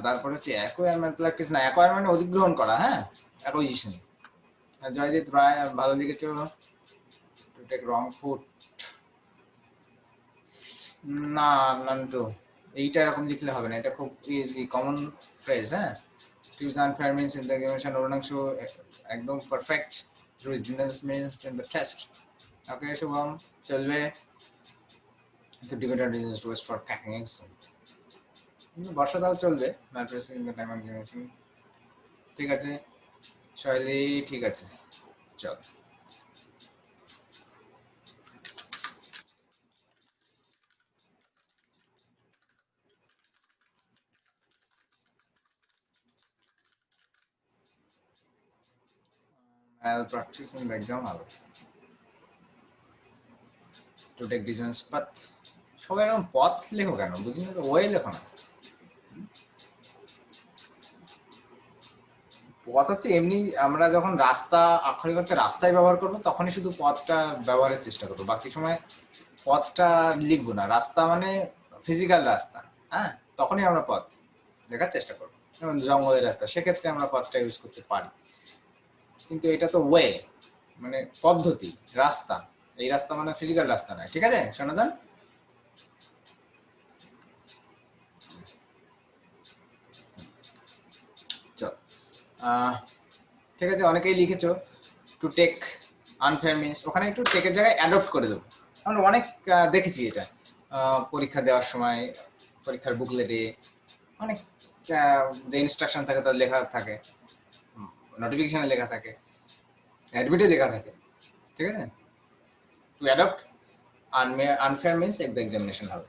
তারপর হচ্ছে অ্যাকোয়ার মানে প্র্যাকটিস না, অ্যাকোয়ার মানে অধিগ্রহণ করা। হ্যাঁ, অ্যাকুইজিশন। জয়দীপ রায় ভালো লিখেছো। টু টেক রং ফুট না, নান্টু, এইটা এরকম লিখলে হবে না, এটা খুব ইজি কমন ফ্রেজ। হ্যাঁ, choose unfair means in the examination, Arunangshu একদম perfect, through genius means in the test. Okay Shubham, চলবে। The dividend is used for cracking eggs. বর্ষা দাও চলবে, mattress in the time of examination। ঠিক আছে শৈলী, ঠিক আছে, চল। I'll practice in the exam hall to take decisions, but সবাই এরকম পথ লেখো কেন, বুঝি না তো, ওয়ে লেখো না। পথ হচ্ছে এমনি, আমরা যখন রাস্তা আক্ষরিক অর্থে রাস্তায় ব্যবহার করবো তখনই শুধু পথটা ব্যবহারের চেষ্টা করবো, বাকি সময় পথটা লিখবো না। রাস্তা মানে ফিজিক্যাল রাস্তা, হ্যাঁ, তখনই আমরা পথ লেখার চেষ্টা করবো। যেমন জঙ্গলের রাস্তা, সেক্ষেত্রে আমরা পথটা ইউজ করতে পারি, কিন্তু এটা তো ওয়ে মানে পদ্ধতি, রাস্তা, এই রাস্তা মানে ফিজিক্যাল রাস্তা নয়। ঠিক আছে সনাতন, চল। ঠিক আছে, অনেকেই লিখেছো টু টেক আনফেয়ার মিনস ওখানে একটু টেকের জায়গায় অ্যাডপ্ট করে দেবো। আমরা অনেক দেখেছি এটা পরীক্ষা দেওয়ার সময়, পরীক্ষার বুকলেটে অনেক যে ইনস্ট্রাকশন থাকে তার লেখা থাকে, নোটিফিকেশনে লেখা থাকে, অ্যাডমিটে লেখা থাকে, ঠিক আছে? টু অ্যাডপ্ট আনফেয়ার মিনস এক এক্সামিনেশন হবে,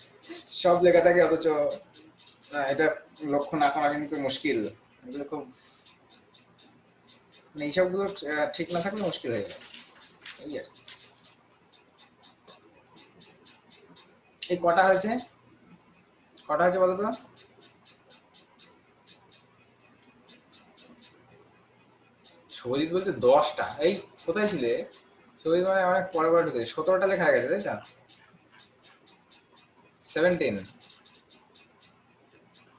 সব লেখা থাকে, অথচ এটা লক্ষ্য না করা কিন্তু মুশকিল। এগুলো খুব মানে এইসবগুলো ঠিক না থাকলে মুশকিল হয়ে যায়। এই আর কি। এই কটা হয়েছে বলতো? শুভজিৎ বলতে 10টা। এই কোথায় ছিলে? শুভজিৎ মানে অনেক পরে ঢুকেছে। 17টা লেখা গেছে, তাই তো? 17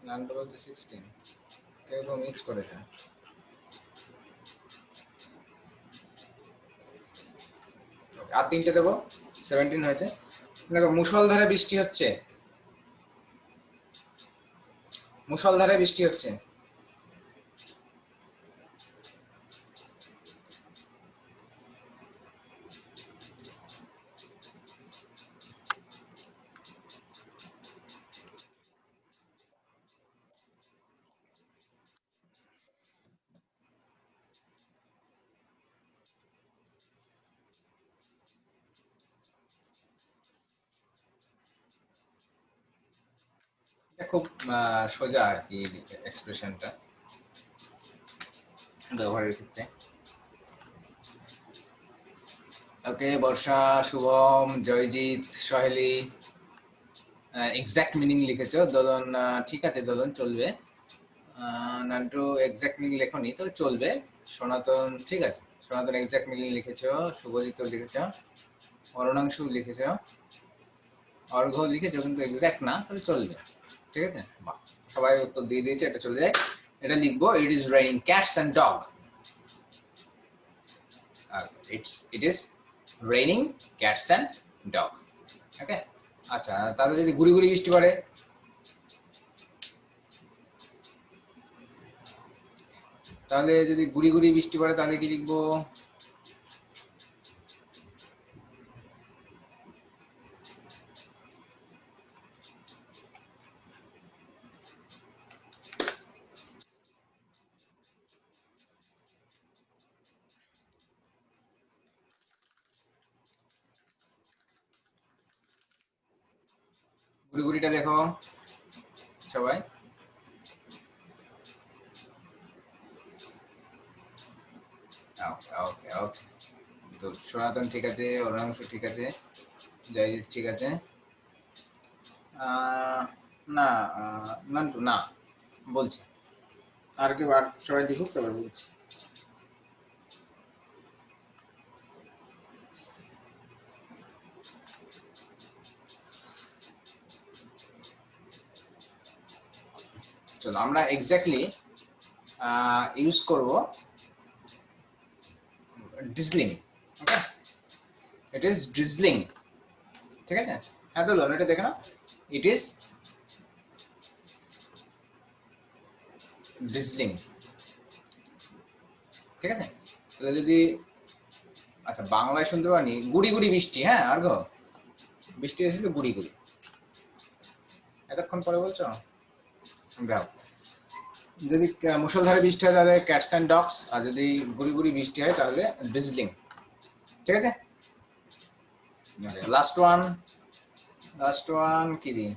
নানটা বলছে 16, কেউ মিস করেছে। আর 3টে দেবো, 17 হয়েছে। দেখো মুষলধারে বৃষ্টি হচ্ছে, মুষলধারে বৃষ্টি হচ্ছে। এটা খুব সোজা আর কি এক্সপ্রেশনটা ব্যবহারের ক্ষেত্রে। ওকে, বর্ষা, শুভম, জয়জিৎ, সহেলি এক্সাক্ট মিনিং লিখেছো। দোলন ঠিক আছে, দোলন চলবে। নান্টু এক্সাক্ট মিনিং লেখনি, তো চলবে। সনাতন ঠিক আছে, সনাতন এক্সাক্ট মিনিং লিখেছো। শুভজিৎ লিখেছো, অরুণাংশু লিখেছো, অর্ঘ্য লিখেছো, কিন্তু এক্সাক্ট না, তবে চলবে। ঠিক আছে, বাহ, সবাই উত্তর দিয়ে দিয়েছে, এটা চলে যায়। এটা লিখবো, it is raining cats and dog. It is raining cats and dog. Okay, আচ্ছা, তাহলে যদি গুড়ি গুড়ি বৃষ্টি পড়ে, তাহলে যদি গুড়ি গুড়ি বৃষ্টি পড়ে তাহলে কি লিখবো? গুড়ি গুড়িটা দেখো সবাই। ওকে ওকে, তো সনাতন ঠিক আছে, অরুণাংশ ঠিক আছে, জয়জিৎ ঠিক আছে। না, নান্টু না বলছি, আর কেউ, আর সবাই দেখুক তারপর বলছি। চলো আমরা এক্স্যাক্টলি ইউজ করব drizzling. Okay, it is drizzling, ঠিক আছে? হ্যাঁ দোলন, এটা দেখে না, ইট ইজ ড্রিজলিং, ঠিক আছে? তাহলে যদি আচ্ছা বাংলায় শুনতে পারি গুড়ি গুড়ি বৃষ্টি, হ্যাঁ আর গো বৃষ্টি এসেছিল গুড়ি গুড়ি, এতক্ষণ পরে বলছো। যাও, যদি মুষলধারে বৃষ্টি হয় তাহলে ক্যাটস অ্যান্ড ডগস, আর যদি গুড়ি গুড়ি বৃষ্টি হয় তাহলে ড্রিজলিং, ঠিক আছে? লাস্ট ওয়ান কি দিই?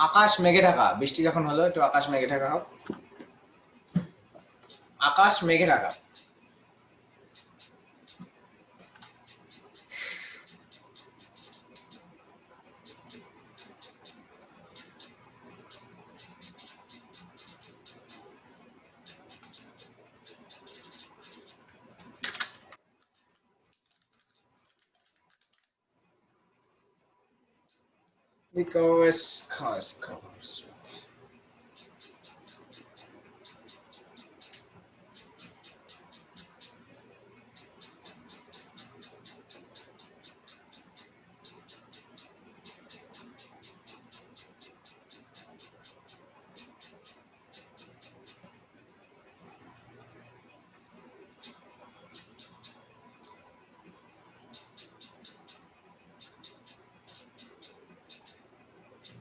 আকাশ মেঘে ঢাকা, বৃষ্টি যখন হলো একটু আকাশ মেঘে ঢাকা হোক, আকাশ মেঘে Dhaka. Because covers.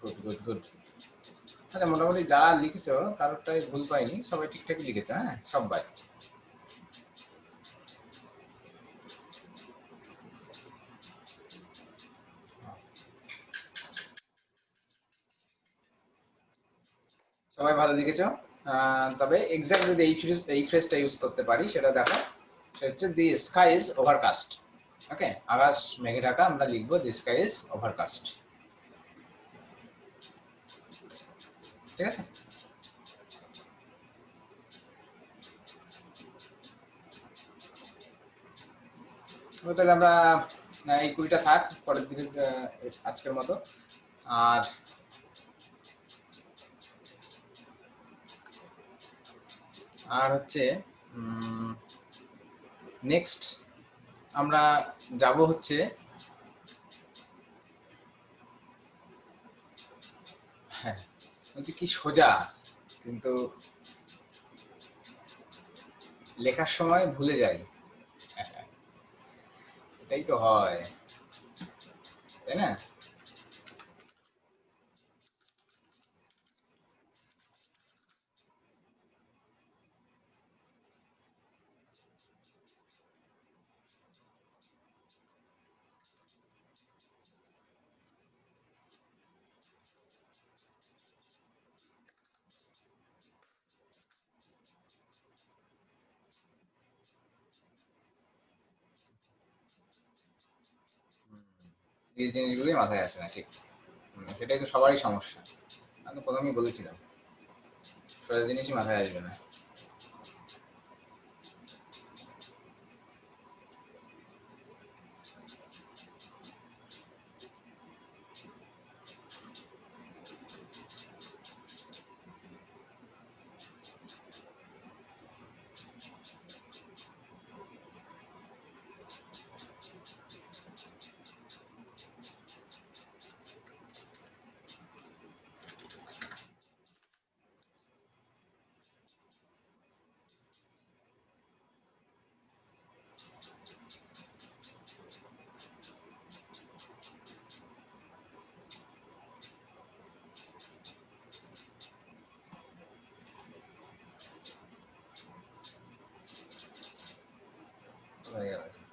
Good good good. আচ্ছা, মোটামুটি যারা লিখেছো কারোরটাই ভুল পাইনি, সবাই ঠিকঠাকই লিখেছে। হ্যাঁ, সবাই। সবাই ভালো লিখেছো। তবে এক্স্যাক্ট যদি এই ফ্রেজটা ইউজ করতে পারি সেটা দেখো, সেটা হচ্ছে দি স্কাই ইজ ওভারকাস্ট। ওকে, আকাশ মেঘে ঢাকা, আমরা লিখবো দি স্কাই ইজ ওভারকাস্ট। ঠিক আছে। তাহলে আমরা এই 20টা থাক, পরের দিকে আজকের মতো। আর আর হচ্ছে নেক্সট আমরা যাব হচ্ছে হ্যাঁ হচ্ছে কি সোজা, কিন্তু লেখার সময় ভুলে যাই। এটাই তো হয়, তাই না? এই জিনিসগুলোই মাথায় আসে না, ঠিক। সেটাই তো সবারই সমস্যা। আমি তো প্রথমেই বলেছিলাম সোজা জিনিসই মাথায় আসবে না।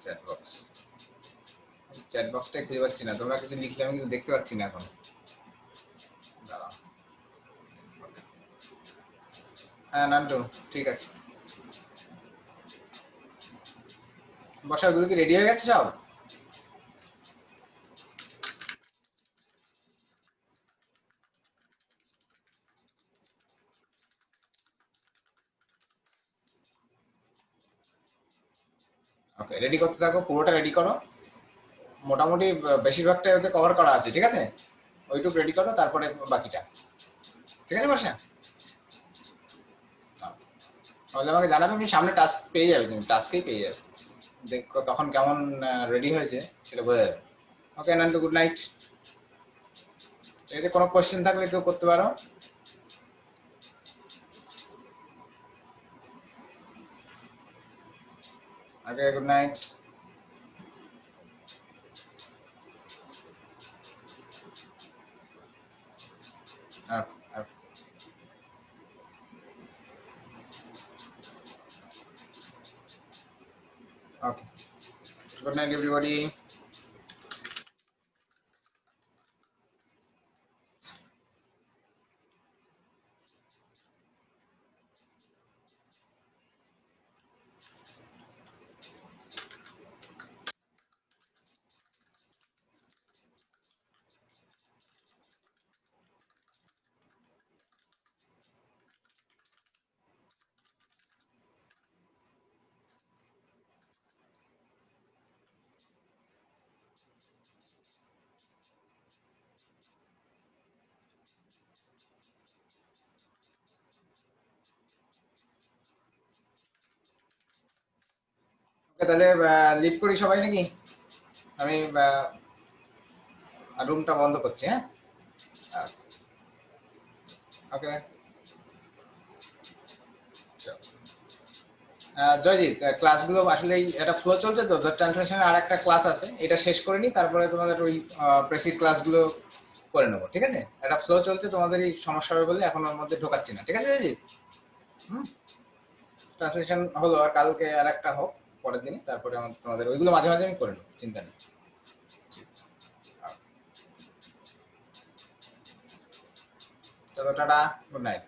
চ্যাট বক্স, চ্যাট বক্সটাই খুঁজে পাচ্ছি না। তোমরা কিছু লিখলে আমি কিন্তু দেখতে পাচ্ছি না এখন। দাঁড়াও। হ্যাঁ নান্টু, ঠিক আছে। বসাগুলো কি রেডি হয়ে গেছে সব? ওকে, রেডি করতে থাকো, পুরোটা রেডি করো। মোটামুটি বেশিরভাগটাই ওতে কভার করা আছে, ঠিক আছে? ওইটুকু রেডি করো, তারপরে বাকিটা। ঠিক আছে বর্ষা? তাহলে আমাকে জানাবে, আমি সামনে টাস্ক পেয়ে যাবে, তুমি টাস্কেই পেয়ে যাবে। দেখো তখন কেমন রেডি হয়েছে সেটা বোঝা যাবে। Okay Nantu, good night. ঠিক আছে, কোনো কোয়েশ্চেন থাকলে কেউ করতে পারো। Okay, good night. Okay. Good night, everybody. Okay, তাহলে লিভ করি সবাই নাকি? আমি রুমটা বন্ধ করছি। হ্যাঁ, ওকে। জয়জিৎ, ক্লাসগুলো আসলে একটা ফ্লো চলছে তো, ট্রান্সলেশনের আর একটা ক্লাস আছে, এটা শেষ করে নি, তারপরে তোমাদের ওই প্রেসিড ক্লাসগুলো করে নেবো, ঠিক আছে? একটা ফ্লো চলছে, তোমাদের এই সমস্যা হবে বলে এখন ওর মধ্যে ঢোকাচ্ছি না, ঠিক আছে জিৎ? ট্রান্সলেশন হলো, আর কালকে আর একটা হোক পরের দিনে, তারপরে তোমাদের ওইগুলো মাঝে মাঝে আমি করে নেবো, চিন্তা নেই। চলো টাটা, গুড নাইট।